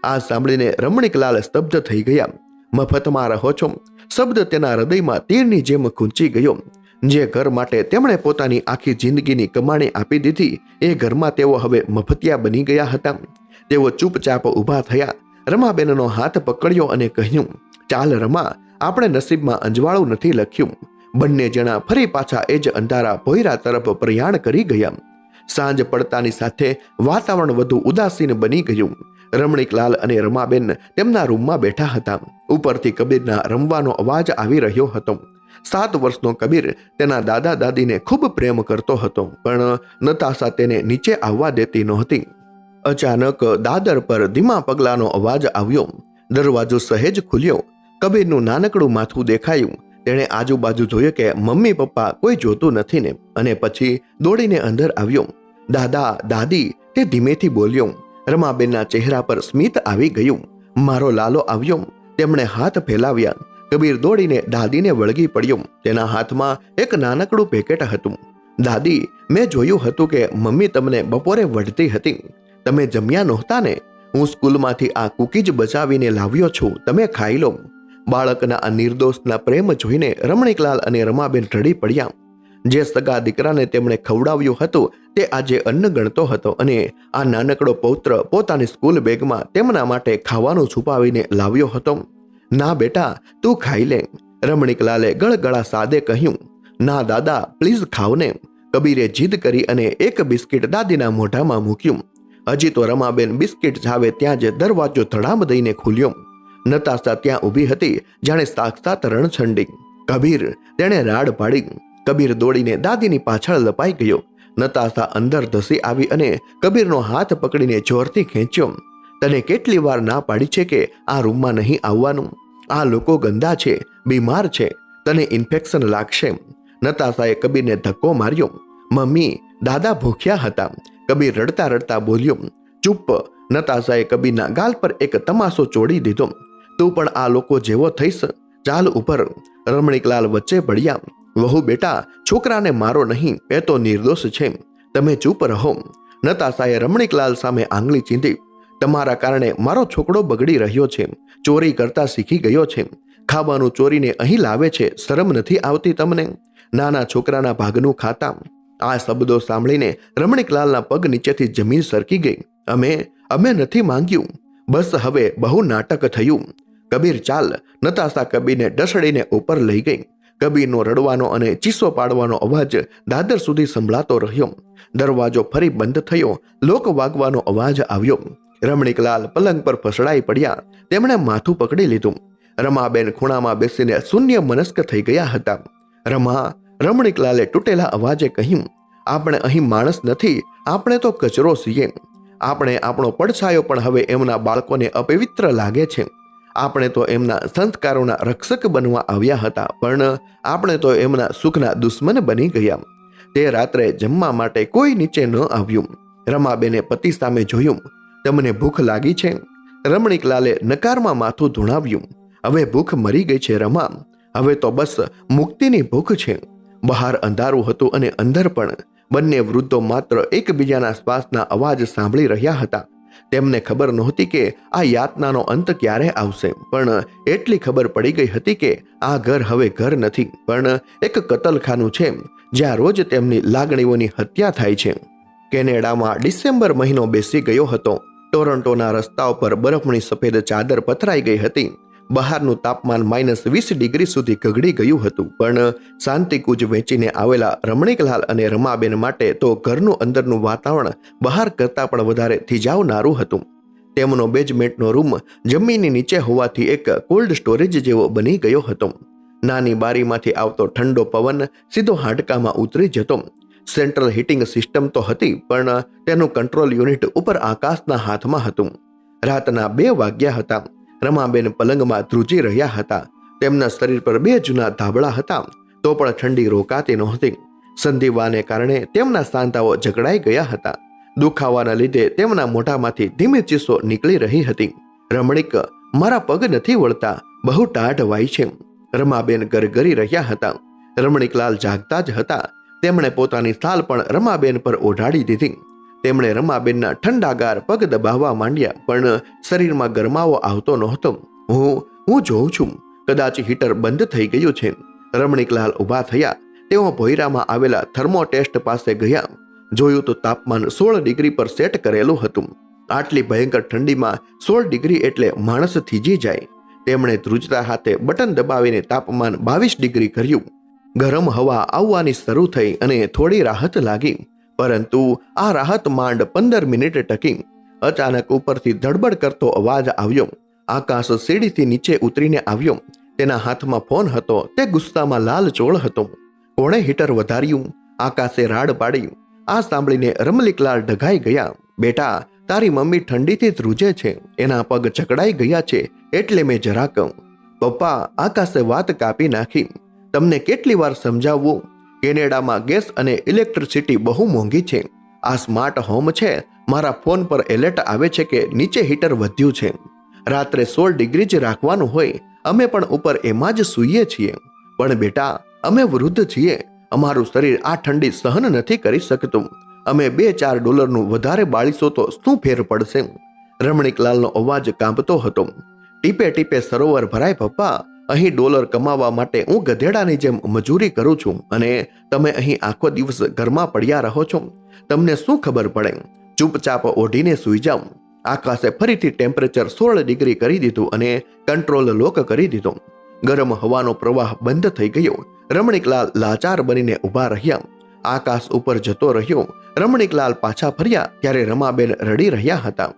આ સાંભળીને રમણીકલાલ સ્તબ્ધ થઈ ગયા. મફતમાં રહો છો શબ્દ તેના હૃદયમાં તીરની જેમ ખૂંચી ગયો. જે ઘર માટે તેમણે પોતાની આખી જિંદગીની કમાણી આપી દીધી, એ ઘરમાં તેઓ હવે મફતિયા બની ગયા હતા. તેઓ ચૂપચાપ ઊભા થયા. રમાબેનનો હાથ પકડ્યો અને કહ્યું, ચાલ રમા, આપણે નસીબમાં અંજવાળું નથી લખ્યું. બંને જણા ફરી પાછા એ જ અંધારા ભોયરા તરફ પ્રયાણ કરી ગયા. સાંજ પડતાની સાથે વાતાવરણ વધુ ઉદાસીન બની ગયું. રમણીકલાલ અને રમાબેન તેમના રૂમમાં બેઠા હતા. ઉપરથી કબીરના રમવાનો અવાજ આવી રહ્યો હતો. 7 વર્ષનો કબીર તેના દાદા દાદીને ખૂબ પ્રેમ કરતો હતો, પણ નતાશા તેને નીચે આવવા દેતી નહોતી. અચાનક દાદર પર ધીમા પગલાંનો અવાજ આવ્યો. દરવાજો સહેજ ખુલ્યો. કબીરનું નાનકડું માથું દેખાયું. તેણે આજુબાજુ જોયું કે મમ્મી પપ્પા કોઈ જોતું નથી ને, અને પછી દોડીને અંદર આવ્યો. દાદા દાદી, તે ધીમેથી બોલ્યો. રમાબેનના ચહેરા પર સ્મિત આવી ગયું. મારો લાલો આવ્યો. તેમણે હાથ ફેલાવ્યા. કબીર દોડીને દાદીને વળગી પડ્યો. તેના હાથમાં એક નાનકડું પેકેટ હતું. દાદી, મેં જોયું હતું કે મમ્મી તમને બપોરે વઢતી હતી. તમે જમ્યા નહોતા ને? હું સ્કૂલમાંથી આ કૂકીજ બચાવીને લાવ્યો છું, તમે ખાઈ લો. બાળકના આ નિર્દોષના પ્રેમ જોઈને રમણીકલાલ અને રમાબેન રડી પડ્યા. જે સગા દીકરાને તેમણે ખવડાવ્યું હતું તે આજે અન્ન ગણતો હતો, અને આ નાનકડો પૌત્ર પોતાની સ્કૂલ બેગમાં તેમના માટે ખાવાનું છુપાવીને લાવ્યો હતો. ના બેટા, તું ખાઈ લે, રમણીકલાલે ગળગળા સાદે કહ્યું. ના દાદા, પ્લીઝ ખાવ ને. કબીરે જીદ કરી અને એક બિસ્કિટ દાદીના મોઢામાં મૂક્યું. હજી તો રમાબેન બિસ્કિટ જાવે ત્યાં જ દરવાજો ધડામ દઈને ખુલ્યો. નતાશા ત્યાં ઊભી હતી જાણે સાક્ષાત રણછંડી. કબીર, તેણે રાડ પાડી. કબીર દોડીને દાદીની પાછળ લપાઈ ગયો. નતાશા અંદર ધસી આવી અને કબીરનો હાથ પકડીને જોરથી ખેંચ્યો. તને કેટલી વાર ના પાડી છે કે આ રૂમમાં નહીં આવવાનું? આ લોકો ગંદા છે, બીમાર છે, તને ઇન્ફેક્શન લાગશે. નતાશાએ કબીરને ધક્કો માર્યો. મમ્મી, દાદા ભૂખ્યા હતા, કબીર રડતા રડતા બોલ્યો. ચૂપ, નતાશાએ કબીરના ગાલ પર એક તમાશો ચોડી દીધો. તું પણ આ લોકો જેવો થઈશ, ચાલ ઉપર. રમણીકલાલ વચ્ચે પડ્યા. વહુ બેટા, છોકરાને મારો નહીં, એ તો નિર્દોષ છે, તમે ચૂપ રહો. નતાશાએ રમણીકલાલ સામે આંગળી ચીંધી. તમારા કારણે મારો છોકરો બગડી રહ્યો છે, ચોરી કરતા શીખી ગયો છે, ખાવાનું ચોરીને અહીં લાવે છે, શરમ નથી આવતી તમને? નાના છોકરાના ભાગનું ખાતા. આ શબ્દો સાંભળીને રમણીકલાલના પગ નીચેથી જમીન સરકી ગઈ. અમે નથી માંગ્યું. બસ હવે બહુ નાટક થયું. કબીર ચાલ. નતાશા કબીરને ડસડીને ઉપર લઈ ગઈ. કબીરનો રડવાનો અને ચીસો પાડવાનો અવાજ દાદર સુધી સંભળાતો રહ્યો. દરવાજો ફરી બંધ થયો. લોક વાગવાનો અવાજ આવ્યો. રમણીકલાલ પલંગ પર ફસડાઈ પડ્યા. તેમણે માથું પકડી લીધું. રમાબેન ખૂણામાં બેસીને શૂન્ય મનસ્ક થઈ ગયા હતા. રમા, રમણીકલાલે તૂટેલા અવાજે કહ્યું. આપણે અહીં માણસ નથી, આપણે તો કચરો છીએ. આપણે આપણો પડછાયો પણ હવે એમના બાળકોને અપવિત્ર લાગે છે. આપણે તો એમના સંસ્કારોના રક્ષક બનવા આવ્યા હતા, પણ આપણે તો એમના સુખના દુશ્મન બની ગયા. તે રાત્રે જમવા માટે કોઈ નીચે ન આવ્યું. રમાબેને પતિ સામે જોયું. તમને ભૂખ લાગી છે? રમણીકલાલે નકારમાં માથું ધુણાવ્યું. હવે ભૂખ મરી ગઈ છે રમા, હવે તો બસ મુક્તિની ભૂખ છે. બહાર અંધારું હતું અને અંદર પણ. બંને વૃદ્ધો માત્ર એકબીજાના શ્વાસના અવાજ સાંભળી રહ્યા હતા. તેમને ખબર નહોતી કે આ યાતનાનો અંત ક્યારે આવશે, પણ એટલી ખબર પડી ગઈ હતી કે આ ઘર હવે ઘર નથી, પણ એક કતલખાનું છે, જ્યાં રોજ તેમની લાગણીઓની હત્યા થાય છે. કેનેડામાં ડિસેમ્બર મહિનો બેસી ગયો હતો. ટોરન્ટોના રસ્તાઓ પર બરફની સફેદ ચાદર પથરાઈ ગઈ હતી. બહારનું તાપમાન -20 ડિગ્રી સુધી ગગડી ગયું હતું, પણ શાંતિકૂજ વેચીને આવેલા રમણીકલાલ અને રમાબેન માટે તો ઘરનું અંદરનું વાતાવરણ બહાર કરતાં પણ વધારે થીજાવનારું હતું. તેમનો બેઝમેન્ટનો રૂમ જમીનની નીચે હોવાથી એક કોલ્ડ સ્ટોરેજ જેવો બની ગયો હતો. નાની બારીમાંથી આવતો ઠંડો પવન સીધો હાડકામાં ઉતરી જતો. સેન્ટ્રલ હીટિંગ સિસ્ટમ તો હતી, પણ તેનું કંટ્રોલ યુનિટ ઉપર આકાશના હાથમાં હતું. રાતના 2 વાગ્યા હતા. રમાબેન પલંગમાં ધ્રુજી રહ્યા હતા. તેમના શરીર પર 2 જૂના ધાબળા હતા, તો પણ ઠંડી રોકાતી નહોતી. સંધિવાને કારણે તેમના સાંધાઓ જકડાઈ ગયા હતા. દુખાવાના લીધે તેમના મોઢામાંથી ધીમે ચીસો નીકળી રહી હતી. રમણીક, મારા પગ નથી વળતા, બહુ ટાઢ વાય છે. રમાબેન ગરગરી રહ્યા હતા. રમણીકલાલ જાગતા જ હતા. તેમણે પોતાની સાલ પણ રમાબેન પર ઓઢાડી દીધી. તેમણે રમાબેનના ઠંડાગાર પગ દબાવવા માંડ્યા, પણ શરીરમાં ગરમાવો આવતો નહોતો. હું જોઉં છું, કદાચ હીટર બંધ થઈ ગયું છે. રમણીકલાલ ઊભા થયા. તેઓ ભોયરામાં આવેલા થર્મોટેસ્ટ પાસે ગયા. જોયું તો તાપમાન 16 ડિગ્રી પર સેટ કરેલું હતું. આટલી ભયંકર ઠંડીમાં 16 ડિગ્રી એટલે માણસ થીજી જાય. તેમણે ધ્રુજતા હાથે બટન દબાવીને તાપમાન 22 ડિગ્રી કર્યું. ગરમ હવા આવવાની શરૂ થઈ અને થોડી રાહત લાગી, પરંતુ આ રાહત માંડ 15 મિનિટ ટકી. અચાનક ઉપરથી ધડબડ કરતો અવાજ આવ્યો. આકાશ સીડીથી નીચે ઉતરીને આવ્યો. તેના હાથમાં ફોન હતો. તે ગુસ્સામાં લાલચોળ હતો. કોણે હીટર વધાર્યું? આકાશે રાડ પાડી. આ સાંભળીને રમણીકલાલ ઢગાઈ ગયા. બેટા, તારી મમ્મી ઠંડીથી ધ્રુજે છે, એના પગ ચકડાઈ ગયા છે, એટલે મેં જરા કહું. પપ્પા, આકાશે વાત કાપી નાખી. તમને કેટલી વાર સમજાવવું? કેનેડામાં ગેસ અને ઇલેક્ટ્રિસિટી બહુ મોંઘી છે. આ સ્માર્ટ હોમ છે. મારા ફોન પર એલર્ટ આવે છે કે નીચે હીટર વધ્યું છે. રાત્રે 16 ડિગ્રી જ રાખવાનું હોય. અમે પણ ઉપર એમાં જ સૂઈએ છીએ. પણ બેટા, અમે વૃદ્ધ છીએ. અમારું શરીર આ ઠંડી સહન નથી કરી શકતું. અમે $2-4 વધારે બાળીશું તો શું ફેર પડશે? રમણીકલાલનો અવાજ કાંપતો હતો. ટીપે ટીપે સરોવર ભરાય પપ્પા. અહીં ડોલર કમાવા માટે હું ગધેડાની જેમ મજૂરી કરું છું અને તમે અહીં આખો દિવસ ઘરમાં પડ્યા રહો છો. તમને શું ખબર પડે? ચૂપચાપ ઓઢીને સૂઈ જાઓ. આકાશે ફરીથી ટેમ્પરેચર 16 ડિગ્રી કરી દીધું અને કંટ્રોલ લોક કરી દીધો. ગરમ હવાનો પ્રવાહ બંધ થઈ ગયો. રમણીકલાલ લાચાર બનીને ઊભા રહ્યા. આકાશ ઉપર જતો રહ્યો. રમણીકલાલ પાછા ફર્યા ત્યારે રમાબેન રડી રહ્યા હતા.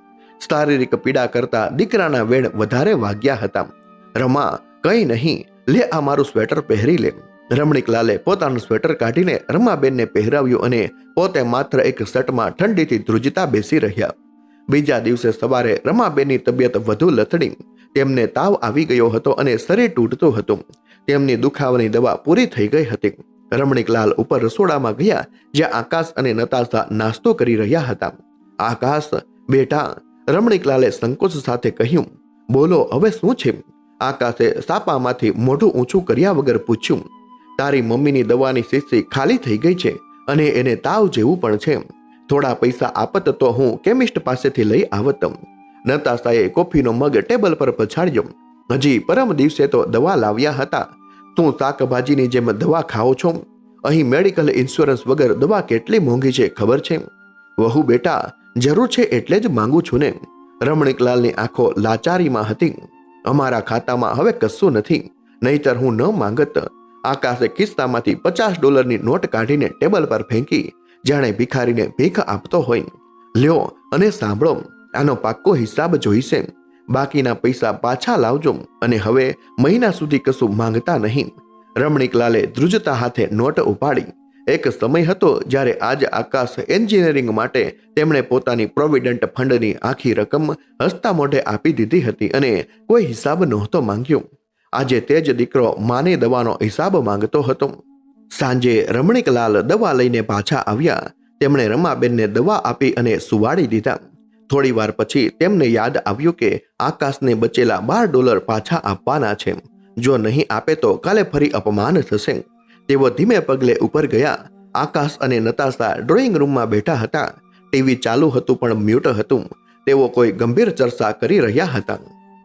શારીરિક પીડા કરતા દીકરાના વેણ વધારે વાગ્યા હતા. રમા, કંઈ નહીં, લે આ મારું સ્વેટર પહેરી લે. રમણીકલાલે પોતાનું સ્વેટર કાઢીને રમાબેનને પહેરાવ્યું અને પોતે માત્ર એક શર્ટમાં ઠંડીથી ધ્રુજતા બેસી રહ્યા. બીજા દિવસે સવારે રમાબેનની તબિયત વધુ લથડી. તેમને તાવ આવી ગયો હતો અને શરીર તૂટતું હતું. તેમની દુખાવાની દવા પૂરી થઈ ગઈ હતી. રમણીકલાલ ઉપર રસોડામાં ગયા, જ્યાં આકાશ અને નતાશા નાસ્તો કરી રહ્યા હતા. આકાશ, બેટા, રમણીકલાલે સંકોચ સાથે કહ્યું. બોલો, હવે શું છે? આકાશે સાપામાંથી મોઢું ઊંચું કર્યા વગર પૂછ્યું. તારી મમ્મીની દવાની શીશી ખાલી થઈ ગઈ છે અને એને તાવ જેવું પણ છે. થોડા પૈસા આપત તો હું કેમિસ્ટ પાસેથી લઈ આવત. નતાશાએ કોફીનો મગ ટેબલ પર પછાડ્યો. હજી પરમ દિવસે તો દવા લાવ્યા હતા. તું શાકભાજીની જેમ દવા ખાઓ છો? અહીં મેડિકલ ઇન્સ્યોરન્સ વગર દવા કેટલી મોંઘી છે ખબર છે? વહુ બેટા, જરૂર છે એટલે જ માંગુ છું ને. રમણીકલાલની આંખો લાચારીમાં હતી. અમારા ખાતામાં હવે કશું નથી, નહીતર હું ન માંગત. આકાશે ખિસ્સામાંથી $50ની નોટ કાઢીને ટેબલ પર ફેંકી, જાણે ભિખારીને ભીખ આપતો હોય. લ્યો અને સાંભળો, આનો પાક્કો હિસાબ જોઈશે. બાકીના પૈસા પાછા લાવજો અને હવે મહિના સુધી કશું માંગતા નહીં. રમણીકલાલે ધ્રુજતા હાથે નોટ ઉપાડી. એક સમય હતો જ્યારે આજ આકાશ એન્જિનિયરિંગ માટે તેમણે પોતાની પ્રોવિડન્ટ ફંડની આખી રકમ હસતા મોઢે આપી દીધી હતી અને કોઈ હિસાબ નહોતો માંગ્યો. આજે તે જ દીકરો માને દવાનો હિસાબ માંગતો હતો. સાંજે રમણીકલાલ દવા લઈને પાછા આવ્યા. તેમણે રમાબેનને દવા આપી અને સુવાડી દીધા. થોડી વાર પછી તેમને યાદ આવ્યું કે આકાશને બચેલા $12 પાછા આપવાના છે. જો નહીં આપે તો કાલે ફરી અપમાન થશે. તેઓ ધીમે પગલે ઉપર ગયા. આકાશ અને નતાશા ડ્રોઈંગ રૂમમાં બેઠા હતા. ટીવી ચાલુ હતું પણ મ્યુટ હતું. તેઓ કોઈ ગંભીર ચર્ચા કરી રહ્યા હતા.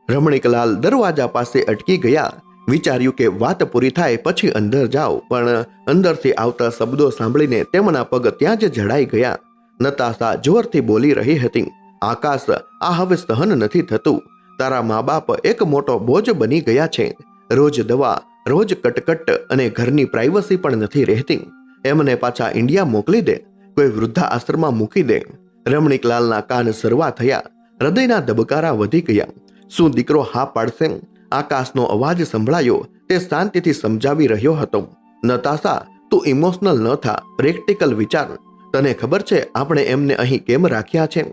રમણીકલાલ દરવાજા પાસે અટકી ગયા. વિચાર્યું કે વાત પૂરી થાય પછી અંદર જાઓ, પણ અંદરથી આવતા શબ્દો સાંભળીને તેમના પગ ત્યાં જ જડાઈ ગયા. નતાશા જોરથી બોલી રહી હતી. આકાશ, આ હવે સહન નથી થતું. તારા મા બાપ એક મોટો બોજ બની ગયા છે. રોજ દવા, રોજ કટકટ અને ઘરની પ્રાઇવસી પણ નથી રહેતી. એમને પાછા ઇન્ડિયા મોકલી દે, કોઈ વૃદ્ધા આશ્રમમાં મૂકી દે. રમણીકલાલના કાન સરવા થયા. હૃદયના ધબકારા વધી ગયા. શું દીકરો હા પાડશે? આકાશનો અવાજ સંભળાયો. તે શાંતિથી સમજાવી રહ્યો હતો. નતાશા, તું ઇમોશનલ ન થા, પ્રેક્ટિકલ વિચાર. તને ખબર છે આપણે એમને અહીં કેમ રાખ્યા છે?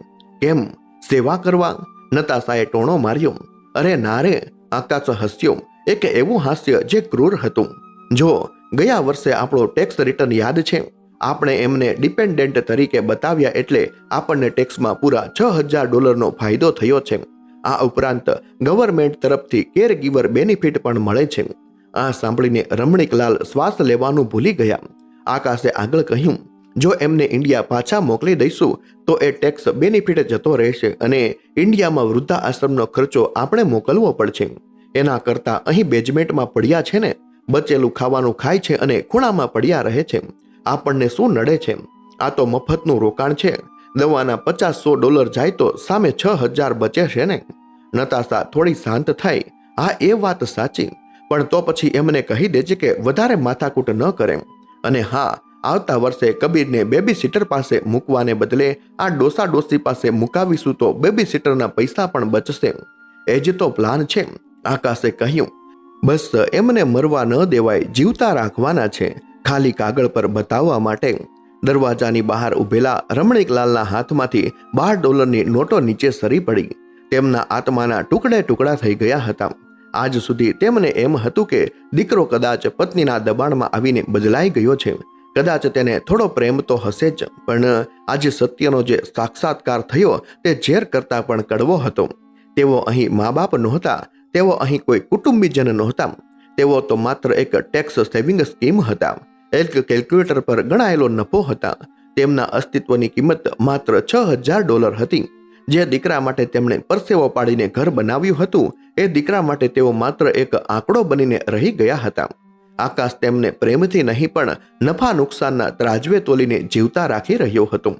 કેમ? સેવા કરવા? નતાશાએ ટોણો માર્યો. અરે ના રે, આકાશ હસ્યો. એક એવું હાસ્ય જે ક્રૂર હતું. જો ગયા વર્ષે આપણો ટેક્સ રિટર્ન યાદ છે? આપણે એમને ડિપેન્ડન્ટ તરીકે બતાવ્યા એટલે આપણને ટેક્સમાં પૂરા $6000નો ફાયદો થયો છે. આ ઉપરાંત ગવર્મેન્ટ તરફથી કેર ગીવર બેનિફિટ પણ મળે છે. આ સાંભળીને રમણીકલાલ શ્વાસ લેવાનું ભૂલી ગયા. આકાશે આગળ કહ્યું, જો એમને ઇન્ડિયા પાછા મોકલી દઈશું તો એ ટેક્સ બેનિફિટ જતો રહેશે અને ઇન્ડિયામાં વૃદ્ધા આશ્રમનો ખર્ચો આપણે મોકલવો પડશે. એના કરતાં અહીં બેઝમેન્ટમાં પડ્યા છે ને, બચેલું ખાવાનું ખાય છે અને ખૂણામાં પડ્યા રહે છે. આપણને શું નડે છે? આ તો મફતનું રોકાણ છે. દવાના $50-100 જાય તો સામે 6000 બચે છે ને. નતાશા થોડી શાંત થાય. હા, એ વાત સાચી, પણ તો પછી એમને કહી દેજે કે વધારે માથાકૂટ ન કરે. અને હા, આવતા વર્ષે કબીરને બેબી સીટર પાસે મૂકવાને બદલે આ ડોસા ડોસી પાસે મુકાવીશું તો બેબી સીટરના પૈસા પણ બચશે. એ જ તો પ્લાન છે, આકાશે કહ્યું. બસ એમને મરવા ન દેવાય, જીવતા રાખવાના છે, ખાલી કાગળ પર બતાવવા માટે. દરવાજાની બહાર ઉભેલા રમણીકલાલના હાથમાંથી $12ની નોટો નીચે સરી પડી. તેમના આત્માના ટુકડે ટુકડા થઈ ગયા હતા. આજ સુધી તેમને એમ હતું કે દીકરો કદાચ પત્નીના દબાણમાં આવીને બદલાઈ ગયો છે, કદાચ તેને થોડો પ્રેમ તો હશે જ, પણ આજે સત્યનો જે સાક્ષાત્કાર થયો તે ઝેર કરતા પણ કડવો હતો. તેઓ અહીં મા બાપ નહોતા, તેઓ અહીં કોઈ કુટુંબીજન નહોતા, તેઓ તો માત્ર એક ટેક્સ સેવિંગ સ્કીમ હતા, એક કેલ્ક્યુલેટર પર ગણાયેલો નફો હતા. તેમના અસ્તિત્વની કિંમત માત્ર $6000 હતી. જે દીકરા માટે તેમણે પરસેવો પાડીને ઘર બનાવ્યું હતું, એ દીકરા માટે તેઓ માત્ર એક આંકડો બનીને રહી ગયા હતા. આકાશ તેમને પ્રેમથી નહીં પણ નફા નુકસાનના ત્રાજવે તોલીને જીવતા રાખી રહ્યો હતો.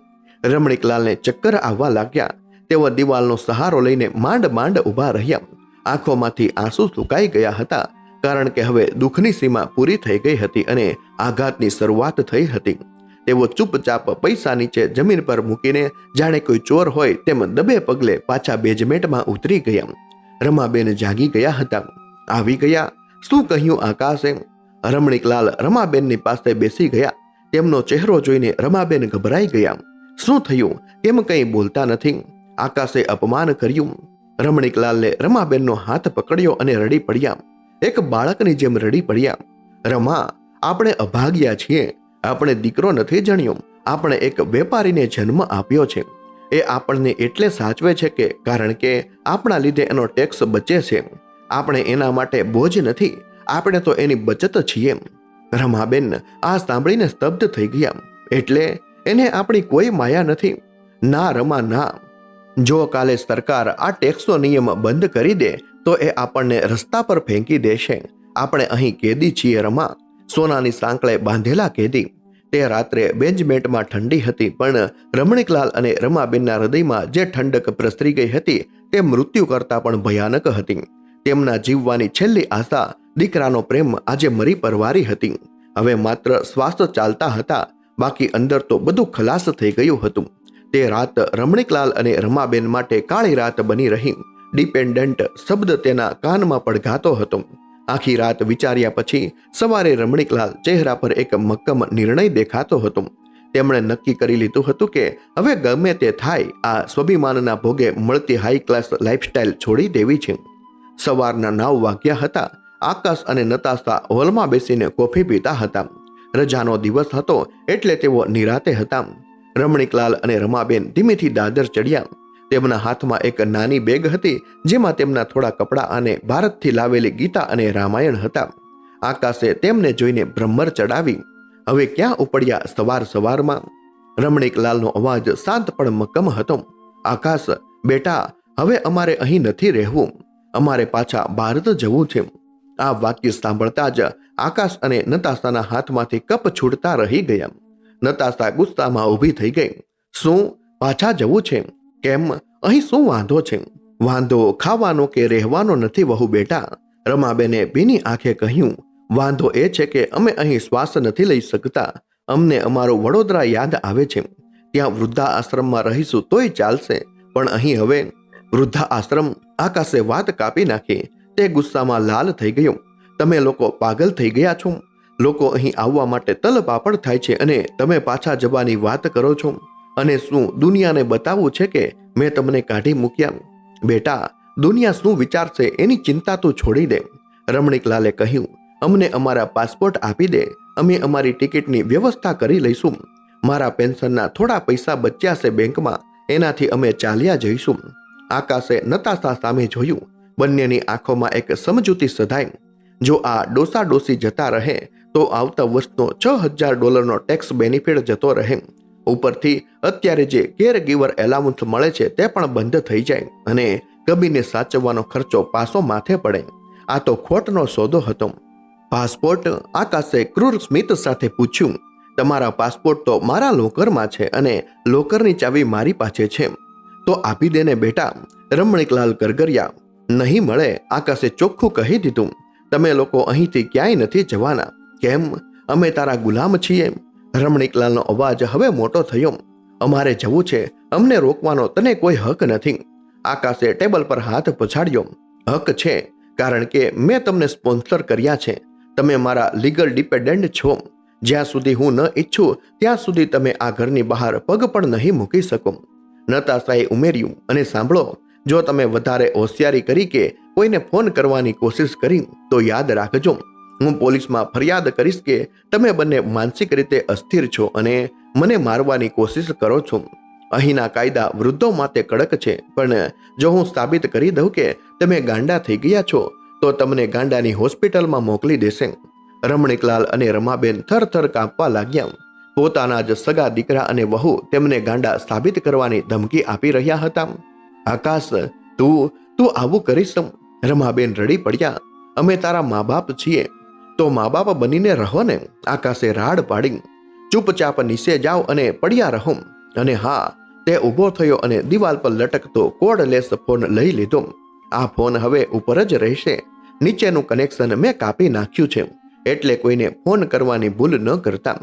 રમણીકલાલને ચક્કર આવવા લાગ્યા. તેઓ દિવાલનો સહારો લઈને માંડ માંડ ઊભા રહ્યા. આંખોમાંથી આંસુ સુકાઈ ગયા હતા, કારણ કે હવે દુઃખની સીમા પૂરી થઈ ગઈ હતી અને આઘાતની શરૂઆત થઈ હતી. તેઓ ચૂપચાપ પૈસા નીચે જમીન પર મૂકીને જાણે કોઈ ચોર હોય તેમ દબે પગલે પાછા બેઝમેન્ટમાં ઉતરી ગયા. રમાબેન જાગી ગયા હતા. આવી ગયા? શું કહ્યું આકાશે? રમણીકલાલ રમાબેનની પાસે બેસી ગયા. તેમનો ચહેરો જોઈને રમાબેન ગભરાઈ ગયા. શું થયું? કેમ કંઈ બોલતા નથી? આકાશે અપમાન કર્યું. રમણીકલાલને રમાબેનનો હાથ પકડ્યો અને રડી પડ્યા. એક બાળકની જેમ રડી પડ્યા. રમા, આપણે અભાગ્યા છીએ. આપણે દીકરો નથી જણ્યો, આપણે એક વેપારીને જન્મ આપ્યો છે. એ આપણને એટલે સાચવે છે કે કારણ કે આપણા લીધે એનો ટેક્સ બચે છે. આપણે એના માટે બોજ નથી, આપણે તો એની બચત છીએ. રમાબેન આ સાંભળીને સ્તબ્ધ થઈ ગયા. એટલે એને આપણી કોઈ માયા નથી? ના રમા, ના. જો કાલે સરકાર આ ટેક્સનો નિયમ બંધ કરી દે તો એ આપણને રસ્તા પર ફેંકી દેશે. આપણે અહીં કેદી છીએ રમા, સોનાની સાંકળે બાંધેલા કેદી. તે રાત્રે બેન્ચમેન્ટમાં ઠંડી હતી, પણ રમણીકલાલ અને રમાબેનના હૃદયમાં જે ઠંડક પ્રસરી ગઈ હતી તે મૃત્યુ કરતાં પણ ભયાનક હતી. તેમના જીવવાની છેલ્લી આશા, દીકરાનો પ્રેમ આજે મરી પરવારી હતી. હવે માત્ર શ્વાસ ચાલતા હતા, બાકી અંદર તો બધું ખલાસ થઈ ગયું હતું. તે રાત રમણીકલાલ અને રમાબેન માટે કાળી રાત બની રહી. ડિપેન્ડન્ટ શબ્દ તેના કાનમાં પડઘાતો હતો. આખી રાત વિચાર્યા પછી સવારે રમણીકલાલ ચહેરા પર એક મક્કમ નિર્ણય દેખાતો હતો. તેમણે નક્કી કરી લીધું હતું કે હવે ગમે તે થાય, આ સ્વાભિમાનના ભોગે મળતી હાઈ ક્લાસ લાઇફસ્ટાઇલ છોડી દેવી છે. સવારના 9 વાગ્યા હતા. આકાશ અને નતાશા હોલમાં બેસીને કોફી પીતા હતા. રજાનો દિવસ હતો એટલે તેઓ નિરાતે હતા. રમણીકલાલ અને રમાબેન ધીમેથી દાદર ચડ્યા. તેમના હાથમાં એક નાની બેગ હતી, જેમાં તેમના થોડા કપડાં અને ભારતથી લાવેલી ગીતા અને રામાયણ હતા. આકાશે તેમને જોઈને ભ્રમર ચડાવી. હવે ક્યાં ઉપડ્યા સવાર સવારમાં? રમણીકલાલનો અવાજ શાંત પણ મક્કમ હતો. આકાશ બેટા, હવે અમારે અહીં નથી રહેવું, અમારે પાછા ભારત જવું છે. આ વાક્ય સાંભળતા જ આકાશ અને નતાશાના હાથમાંથી કપ છૂટતા રહી ગયા. નતાશા ગુસ્સામાં ઊભી થઈ ગઈ. શું પાછા જવું છે? કેમ, અહીં શું વાંધો છે? વાંધો ખાવાનો કે રહેવાનો નથી વહુ બેટા. રમાબેને ભીની આંખે કહ્યું. વાંધો એ છે કે અમે અહીં શ્વાસ નથી લઈ શકતા. અમને અમારું વડોદરા યાદ આવે છે. ત્યાં વૃદ્ધા આશ્રમમાં રહીશું તોય ચાલશે, પણ અહીં હવે વૃદ્ધા આશ્રમ? આકાશે વાત કાપી નાખી. તે ગુસ્સામાં લાલ થઈ ગયો. તમે લોકો પાગલ થઈ ગયા છો? લોકો અહીં આવવા માટે તલપાપડ થાય છે અને તમે પાછા જવાની વાત કરો છો. અને શું દુનિયાને બતાવવું છે કે મેં તમને કાઢી મૂક્યા? બેટા, દુનિયા શું વિચારશે એની ચિંતા તું છોડી દે. રમણીકલાલે કહ્યું. અમને અમારા પાસપોર્ટ આપી દે, અમે અમારી ટિકિટની વ્યવસ્થા કરી લઈશું. મારા પેન્શનના થોડા પૈસા બચ્યા છે બેંકમાં, એનાથી અમે ચાલ્યા જઈશું. આકાશે નતાશા સામે જોયું. બંનેની આંખોમાં એક સમજૂતી સધાઈ. જો આ ડોસા ડોસી જતા રહે તો આવતા વર્ષનો $6000 ટેક્સ બેનિફિટ જતો રહે. ઉપરથી અત્યારે જે કેર ગીવર એલાઉન્સ મળે છે તે પણ બંધ થઈ જાય અને કબીરને સાચવવાનો ખર્ચો પાછો માથે પડે. આ તો ખોટનો સોદો હતો. પાસપોર્ટ? આકાશે ક્રૂર સ્મિત સાથે પૂછ્યું. તમારા પાસપોર્ટ તો મારા લોકરમાં છે અને લોકરની ચાવી મારી પાસે છે. તો આપી દેને બેટા. રમણીકલાલ ગરગર્યા. નહીં મળે, આકાશે ચોખ્ખું કહી દીધું. તમે લોકો અહીંથી ક્યાંય નથી જવાના. કેમ? અમે તારા ગુલામ છીએ? રમણીકલાલનો અવાજ હવે મોટો થયો. અમારે જવું છે, અમને રોકવાનો તને કોઈ હક નથી. આકાશે ટેબલ પર હાથ પછાડ્યો. હક છે, કારણ કે મેં તમને સ્પોન્સર કર્યા છે. તમે મારા લીગલ ડિપેન્ડન્ટ છો. જ્યાં સુધી હું ન ઈચ્છું ત્યાં સુધી તમે આ ઘરની બહાર પગ પણ નહીં મૂકી શકો. નતાશાએ ઉમેર્યું. અને સાંભળો, જો તમે વધારે હોશિયારી કરી કે કોઈને ફોન કરવાની કોશિશ કરી તો યાદ રાખજો, હું પોલીસમાં ફરિયાદ કરીશ કે તમે બંને માનસિક રીતે અસ્થિર છો અને મને મારવાની કોશિશ કરો છો. અહીંના કાયદા વૃદ્ધો માટે કડક છે, પણ જો હું સાબિત કરી દઉં કે તમે ગાંડા થઈ ગયા છો તો તમને ગાંડાની હોસ્પિટલમાં મોકલી દેશે. રમણીકલાલ અને રમાબેન થરથર કાંપવા લાગ્યા. પોતાના જ સગા દીકરા અને વહુ તેમને ગાંડા સાબિત કરવાની ધમકી આપી રહ્યા હતા. આકાશ, તું આવું કરીશ? રમાબેન રડી પડ્યા. અમે તારા મા બાપ છીએ, તો મા બાપ બનીને રહો ને. આકાશે રાડ પાડી. ચૂપચાપ નીચે જાઓ અને પડ્યા રહો. અને હા, તે ઊભો થયો અને દિવાલ પર લટકતો કોર્ડલેસ ફોન લઈ લીધો. આ ફોન હવે ઉપર જ રહેશે. નીચેનું કનેક્શન મેં કાપી નાખ્યું છે, એટલે કોઈને ફોન કરવાની ભૂલ ન કરતા.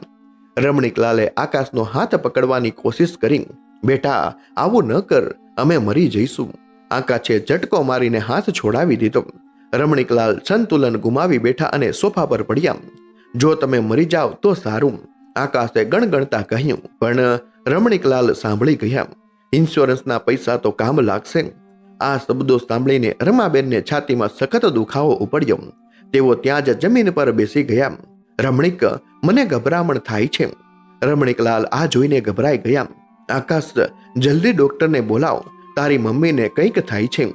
રમણીકલાલે આકાશનો હાથ પકડવાની કોશિશ કરી. બેટા, આવું ન કર, અમે મરી જઈશું. આકાશે ઝટકો મારીને હાથ છોડાવી દીધો. રમણીકલાલ સંતુલન ગુમાવી બેઠા અને સોફા પર પડ્યા. જો તમે મરી જાઓ તો સારું, આકાશે ગણગણતા કહ્યું. પણ રમણીકલાલ સાંભળી ગયા. ઇન્સ્યોરન્સના પૈસા તો કામ લાગશે. આ શબ્દો સાંભળીને રમાબેનને છાતીમાં સખત દુખાવો ઉપડ્યો. તેઓ ત્યાં જ જમીન પર બેસી ગયા. રમણીક, મને ગભરામણ થાય છે. રમણીકલાલ આ જોઈને ગભરાઈ ગયા. આકાશ, જલ્દી ડોક્ટરને બોલાવો, તારી મમ્મીને કંઈક થાય છે.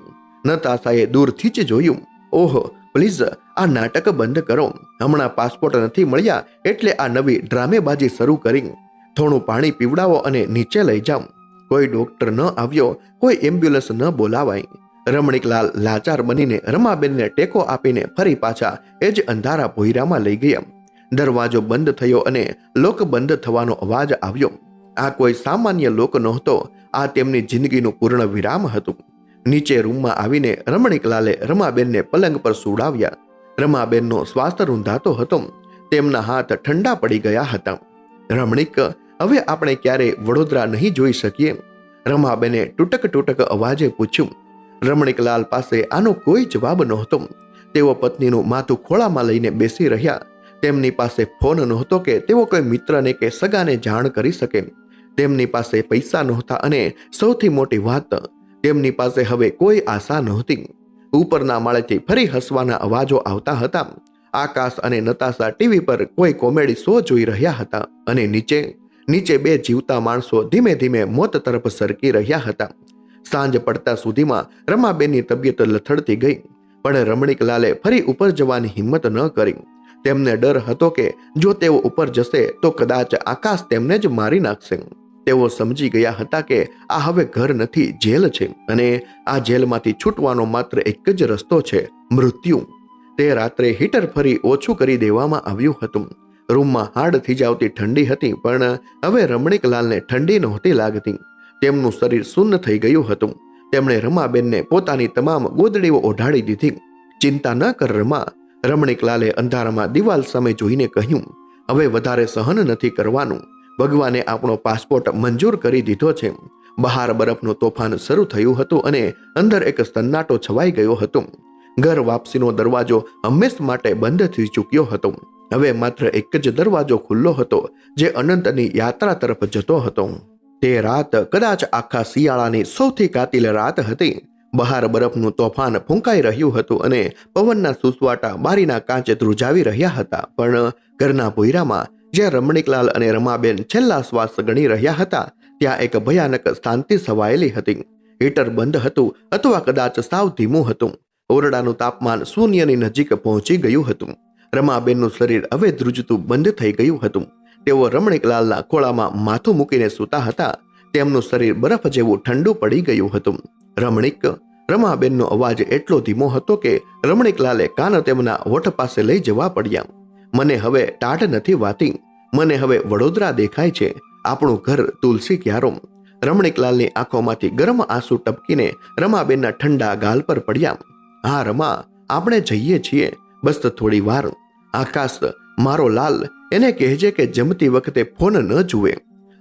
નતાશાએ દૂરથી જ જોયું. ઓહ, પ્લીઝ આ નાટક બંધ કરો. હમણાં પાસપોર્ટ નથી મળ્યા એટલે આ નવી ડ્રામેબાજી શરૂ કરી. થોડું પાણી પીવડાવો અને નીચે લઈ જાઓ. કોઈ ડોક્ટર ન આવ્યો, કોઈ એમ્બ્યુલન્સ ન બોલાવાય. રમણીકલાલ લાચાર બનીને રમાબેનને ટેકો આપીને ફરી પાછા એ જ અંધારા ભોયરામાં લઈ ગયા. દરવાજો બંધ થયો અને લોક બંધ થવાનો અવાજ આવ્યો. આ કોઈ સામાન્ય લોક નહોતો, આ તેમની જિંદગીનું પૂર્ણ વિરામ હતું. નીચે રૂમમાં આવીને રમણીકલાલે રમાબેનને પલંગ પર સુડાવ્યા. રમાબેનનો શ્વાસ રૂંધાતો હતો. તેમના હાથ ઠંડા પડી ગયા હતા. રમણીક, હવે આપણે ક્યારેય વડોદરા નહીં જોઈ શકીએ? રમાબેને તૂટક અવાજે પૂછ્યું. રમણીકલાલ પાસે આનો કોઈ જવાબ નહોતો. તેઓ પત્નીનું માથું ખોળામાં લઈને બેસી રહ્યા. તેમની પાસે ફોન નહોતો કે તેઓ કોઈ મિત્રને કે સગાને જાણ કરી શકે. તેમની પાસે પૈસા નહોતા અને સૌથી મોટી વાત, તેમની પાસે હવે કોઈ આશા નહોતી. ઉપરના માળેથી ફરી હસવાના અવાજો આવતા હતા. આકાશ અને નતાશા ટીવી પર કોઈ કોમેડી શો જોઈ રહ્યા હતા અને નીચે બે જીવતા માણસો ધીમે ધીમે મોત તરફ સરકી રહ્યા હતા. સાંજ પડતા સુધીમાં રમાબેનની તબિયત લથડતી ગઈ, પણ રમણીકલાલે ફરી ઉપર જવાની હિંમત ન કરી. તેમને ડર હતો કે જો તેઓ ઉપર જશે તો કદાચ આકાશ તેમને જ મારી નાખશે. તેઓ સમજી ગયા હતા કે આ હવે ઘર નથી, જેલ છે, અને આ જેલમાંથી છૂટવાનો માત્ર એક જ રસ્તો છે, મૃત્યુ. તે રાત્રે હીટર ફરી ઓછું કરી દેવામાં આવ્યું હતું. રૂમમાં હાડ થીજાવતી ઠંડી હતી, પણ હવે રમણીકલાલને ઠંડી નહોતી લાગતી. તેમનું શરીર શૂન્ય થઈ ગયું હતું. તેમણે રમાબેનને પોતાની તમામ ગોદડીઓ ઓઢાડી દીધી. ચિંતા ન કર રમા, રમણીકલાલે અંધારામાં દિવાલ સામે જોઈને કહ્યું. હવે વધારે સહન નથી કરવાનું. ભગવાને આપણો પાસપોર્ટ મંજૂર કરી દીધો છે. બહાર બરફનું તોફાન શરૂ થયું હતું અને અંદર એક સન્નાટો છવાઈ ગયો હતો. ઘર વાપસીનો દરવાજો હંમેશ માટે બંધ થઈ ચૂક્યો હતો. હવે માત્ર એક જ દરવાજો ખુલ્લો હતો, જે અનંતની યાત્રા તરફ જતો હતો. તે રાત કદાચ આખા શિયાળાની સૌથી કાતિલ રાત હતી. બહાર બરફનું તોફાન ફૂંકાઈ રહ્યું હતું અને પવનના સુસવાટા બારીના કાંચે ધ્રુજાવી રહ્યા હતા. પણ ઘરના ભોયરામાં જ્યાં રમણીકલાલ અને રમાબેન છેલ્લા શ્વાસ ગણી રહ્યા હતા, ત્યાં એક ભયાનક શાંતિ છવાયેલી હતી. હીટર બંધ હતું અથવા કદાચ સાવ ધીમું હતું. ઓરડાનું તાપમાન શૂન્યની નજીક પહોંચી ગયું હતું. રમાબેનનું શરીર હવે ધ્રુજતું બંધ થઈ ગયું હતું. તેઓ રમણીકલાલના ખોળામાં માથું મૂકીને સૂતા હતા. તેમનું શરીર બરફ જેવું ઠંડુ પડી ગયું હતું. રમણીક, રમાબેનનો અવાજ એટલો ધીમો હતો કે રમણીકલાલે કાન તેમના હોઠ પાસે લઈ જવા પડ્યા. મને હવે ટાઢ નથી વાતી. મને હવે વડોદરા દેખાય છે, આપણું ઘર તુલસી ક્યારો. રમણીકલાલની આંખોમાંથી ગરમ આંસુ ટપકીને રમાબેનના ઠંડા ગાલ પર પડ્યા. હા રમા, આપણે જઈએ છીએ. બસ થોડી વાર. આકાશ, મારો લાલ, એને કહેજે કે જમતી વખતે ફોન ન જુએ.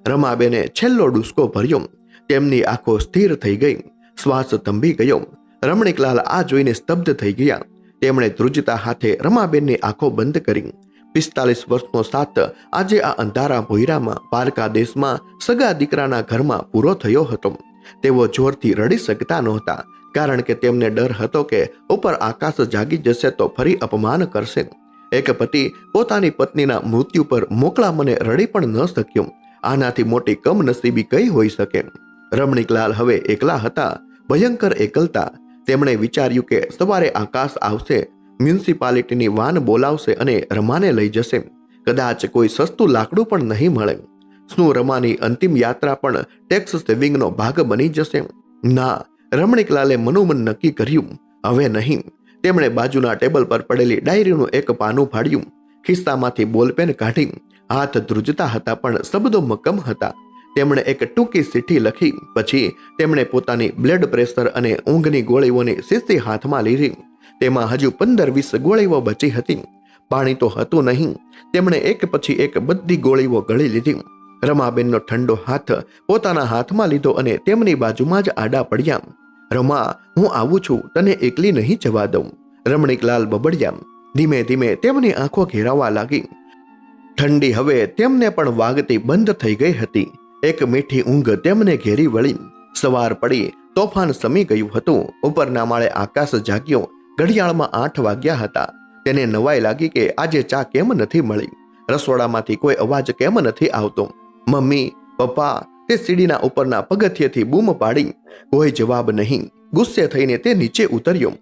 રમાબેને છેલ્લો ડૂસકો ભર્યો. તેમની આંખો સ્થિર થઈ ગઈ, શ્વાસ થંભી ગયો. રમણીકલાલ આ જોઈને સ્તબ્ધ થઈ ગયા. તેમણે ધ્રુજતા હાથે રમાબેનની આંખો બંધ કરી. 45 વર્ષનો સાથ આજે આ અંધારા ભોયરામાં પારકા દેશમાં સગા દીકરાના ઘરમાં પૂરો થયો હતો. તેઓ જોરથી રડી શકતા નહોતા, કારણ કે તેમને ડર હતો કે ઉપર આકાશ જાગી જશે તો ફરી અપમાન કરશે. એક પતિ પોતાની પત્નીના મૃત્યુ પર મોકળા મને રડી પણ ન શક્યો. આનાથી મોટી કમનસીબી કઈ હોઈ શકે? રમણીકલાલ હવે એકલા હતા, ભયંકર એકલતા. તેમણે વિચાર્યું કે સવારે આકાશ આવશે, મ્યુનિસિપાલિટીની વાન બોલાવશે અને રમાને લઈ જશે. કદાચ કોઈ સસ્તું લાકડું પણ નહીં મળે. શું રમાની અંતિમ યાત્રા પણ ટેક્સ સેવિંગનો ભાગ બની જશે? ના, રમણીકલાલે મનોમન નક્કી કર્યું, હવે નહીં. તેમણે બાજુના ટેબલ પર પડેલી ડાયરીનું એક પાનું ફાડ્યું, ખિસ્સામાંથી બોલપેન કાઢી. હાથ ધ્રુજતા હતા પણ શબ્દો મક્કમ હતા. તેમણે એક ટૂંકી ચિઠ્ઠી લખી. પછી તેમણે પોતાની બ્લડ પ્રેશર અને ઊંઘની ગોળીઓની શીશી હાથમાં લીધી. તેમાં હજુ 15-20 ગોળીઓ બચી હતી. પાણી તો હતું નહીં. તેમણે એક પછી એક બધી ગોળીઓ ગળી લીધી. રમાબેનનો ઠંડો હાથ પોતાના હાથમાં લીધો અને તેમની બાજુમાં જ આડા પડ્યા. રમા, હું આવું છું, તને એકલી નહીં જવા દઉં. રમણીકલાલ બબડ્યા. ધીમે ધીમે તેમની આંખો ઘેરાવા લાગી. ઠંડી હવે તેમને પણ વાગતી બંધ થઈ ગઈ હતી. એક મીઠી ઊંઘ તેમને ઘેરી વળી. સવાર પડી, તોફાન સમી ગયું હતું. ઉપરના માળે આકાશ જાગ્યો. ઘડિયાળમાં 8 વાગ્યા હતા. તેને નવાઈ લાગી કે આજે ચા કેમ નથી મળી. રસોડામાંથી કોઈ અવાજ કેમ નથી આવતો. મમ્મી, પપ્પા, તે સીડીના ઉપરના પગથિયેથી બૂમ પાડી. કોઈ જવાબ નહીં. ગુસ્સે થઈને તે નીચે ઉતર્યો.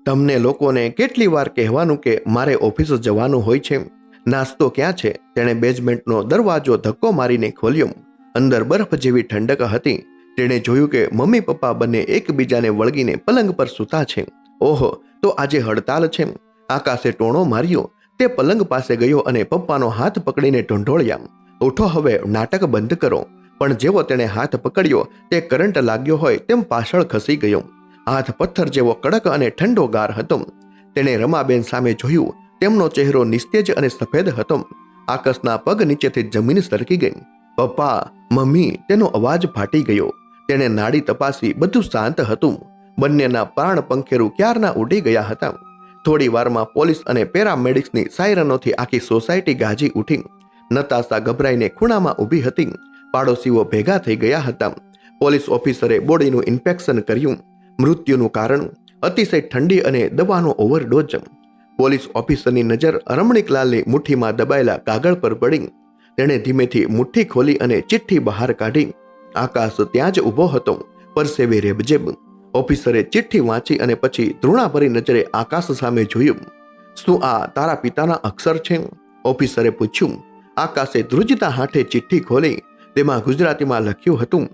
તમને લોકોને કેટલી વાર કહેવાનું કે મારે ઓફિસ જવાનું હોય છે? નાસ્તો ક્યાં છે? તેણે બેઝમેન્ટનો દરવાજો ધક્કો મારીને ખોલ્યો. અંદર બરફ જેવી ઠંડક હતી. તેણે જોયું કે મમ્મી પપ્પા બંને એકબીજાને વળગીને પલંગ પર સૂતા છે. ઓહો, તો આજે હડતાલ છે. આકાશે ટોણો માર્યો. તે પલંગ પાસે ગયો અને પપ્પાનો હાથ પકડીને ઢોંઢોળ્યા. ઉઠો, હવે નાટક બંધ કરો. પણ જેવો તેણે હાથ પકડ્યો, તે કરંટ લાગ્યો હોય તેમ પાછળ ખસી ગયો. હાથ પથ્થર જેવો કડક અને ઠંડો ગાર હતો. તેણે રમાબેન સામે જોયું. તેમનો ચહેરો નિસ્તેજ અને સફેદ હતો. આકાશના પગ નીચેથી જમીન સરકી ગઈ. પપ્પા, મમ્મી, તેનો અવાજ ફાટી ગયો. તેણે નાડી તપાસી, બધું શાંત હતું. બંનેના પ્રાણ પંખેરું ક્યારના ઉડી ગયા હતા. થોડી વારમાં પોલીસ અને પેરામેડિક્સની સાયરનોથી આખી સોસાયટી ગાજી ઉઠી. નતાશા ગભરાઈને ખૂણામાં ઊભી હતી. પાડોશીઓ ભેગા થઈ ગયા હતા. પોલીસ ઓફિસરે બોડીનું ઇન્સ્પેક્શન કર્યું. મૃત્યુનું કારણ અતિશય ઠંડી અને દવાનો ઓવરડોઝ. પોલીસ ઓફિસરની નજર રમણીકલાલની મુઠ્ઠીમાં દબાયેલા કાગળ પર પડી. તેણે ધીમેથી મુઠ્ઠી ખોલી અને ચિઠ્ઠી બહાર કાઢી. આકાશ ત્યાં જ ઊભો હતો, પરસેવે રેબજેબ. ઓફિસરે ચિઠ્ઠી વાંચી અને પછી ધૃણાભરી નજરે આકાશ સામે જોયું. શું આ તારા પિતાના અક્ષર છે? ઓફિસરે પૂછ્યું. આકાશે ધ્રુજતા હાથે ચિઠ્ઠી ખોલી. તેમાં ગુજરાતીમાં લખ્યું હતું,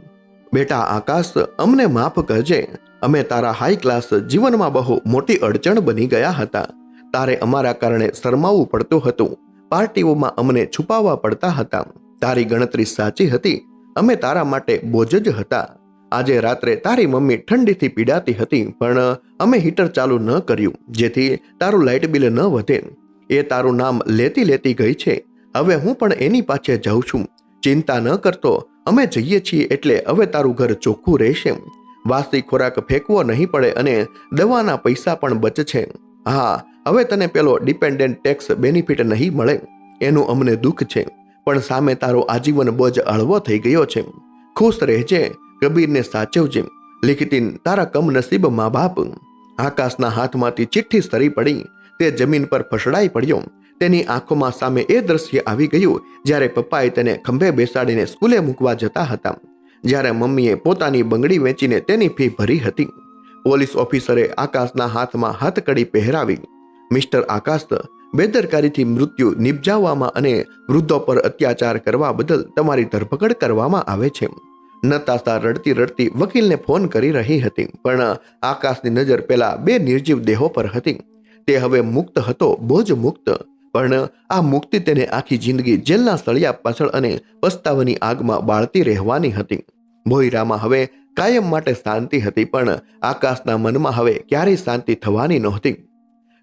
બેટા આકાશ, અમને માફ કરજે. અમે તારા હાઈ ક્લાસ જીવનમાં બહુ મોટી અડચણ બની ગયા હતા. તારે અમારા કારણે શરમાવવું પડતું હતું. પાર્ટીઓમાં અમને છુપાવવા પડતા હતા. તારી ગણતરી સાચી હતી. અમે તારા માટે બોજ જ હતા. આજે રાત્રે તારી મમ્મી ઠંડીથી પીડાતી હતી, પણ અમે હીટર ચાલુ ન કર્યું જેથી તારું લાઇટ બિલ ન વધે. એ તારું નામ લેતી લેતી ગઈ છે. હવે હું પણ એની પાછે જાઉં છું. ચિંતા ન કરતો, અમે જઈએ છીએ એટલે હવે તારું ઘર ચોખ્ખું રહેશે. વાસી ખોરાક ફેંકવો નહીં પડે અને દવાના પૈસા પણ બચશે. હા, હવે તને પેલો ડિપેન્ડન્ટ ટેક્સ બેનિફિટ નહીં મળે. એનું અમને દુઃખ છે, પણ સામે તારો આજીવન બોજ હળવો થઈ ગયો છે. ખુશ રહેજે, કબીરને સાચવજે. લિખિતિન, તારા કમનસીબ મા બાપ. આકાશના હાથમાંથી ચિઠ્ઠી સરી પડી. તે જમીન પર ફસડાઈ પડ્યો. તેની આંખોમાં સામે એ દ્રશ્ય આવી ગયું જ્યારે પપ્પાએ તેને ખંભે બેસાડીને સ્કૂલે મૂકવા જતા હતા, જ્યારે મમ્મીએ પોતાની બંગડી વેચીને તેની ફી ભરી હતી. પોલીસ ઓફિસરે આકાશના હાથમાં હાથકડી પહેરાવી. મિસ્ટર આકાશ, બેદરકારીથી મૃત્યુ નિપજાવવામાં અને વૃદ્ધો પર અત્યાચાર કરવા બદલ તમારી ધરપકડ કરવામાં આવે છે. નતાશા રડતી રડતી વકીલને ફોન કરી રહી હતી, પણ આકાશની નજર પેલા 2 નિર્જીવ દેહો પર હતી. તે હવે મુક્ત હતો, બોજ મુક્ત. પણ આ મુક્તિ તેને આખી જિંદગી જેલના સળિયા પાછળ અને પસ્તાવાની આગમાં બાળતી રહેવાની હતી. ભોયરામાં હવે કાયમ માટે શાંતિ હતી, પણ આકાશના મનમાં હવે ક્યારેય શાંતિ થવાની નહોતી.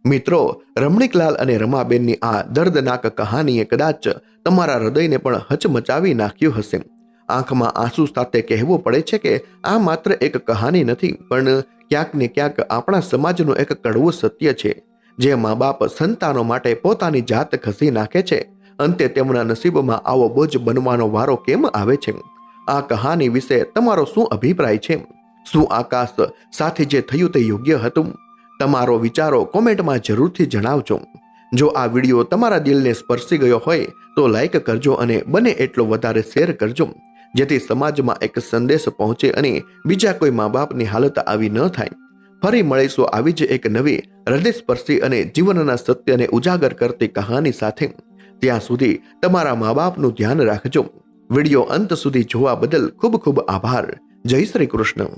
મિત્રો, રમણીકલાલ અને રમાબેનની આ દર્દનાક કહાનીએ કદાચ તમારા હૃદયને પણ હચમચાવી નાખ્યું હશે. આંખમાં આંસુ સાથે કહેવું પડે છે કે આ માત્ર એક કહાની નથી, પણ ક્યાંક ને ક્યાંક આપણા સમાજનું એક કડવું સત્ય છે. જે મા બાપ સંતાનો માટે પોતાની જાત ખસી નાખે છે, અંતે તેમના નસીબમાં આવો બોજ બનવાનો વારો કેમ આવે છે? આ કહાની વિશે તમારો શું અભિપ્રાય છે? શું આકાશ સાથે જે થયું તે યોગ્ય હતું? તમારો વિચારો કોમેન્ટમાં જરૂરથી જણાવજો. જો આ વિડીયો તમારા દિલને સ્પર્શી ગયો હોય તો લાઈક કરજો અને બને એટલો વધારે શેર કરજો, જેથી સમાજમાં એક સંદેશ પહોંચે અને બીજા કોઈ મા બાપની હાલત આવી ન થાય. ફરી મળીશું આવી જ એક નવી હૃદયસ્પર્શી અને જીવનના સત્યને ઉજાગર કરતી કહાની સાથે. ત્યાં સુધી તમારા મા બાપનું ધ્યાન રાખજો. વિડીયો અંત સુધી જોવા બદલ ખૂબ ખૂબ આભાર. જય શ્રી કૃષ્ણ.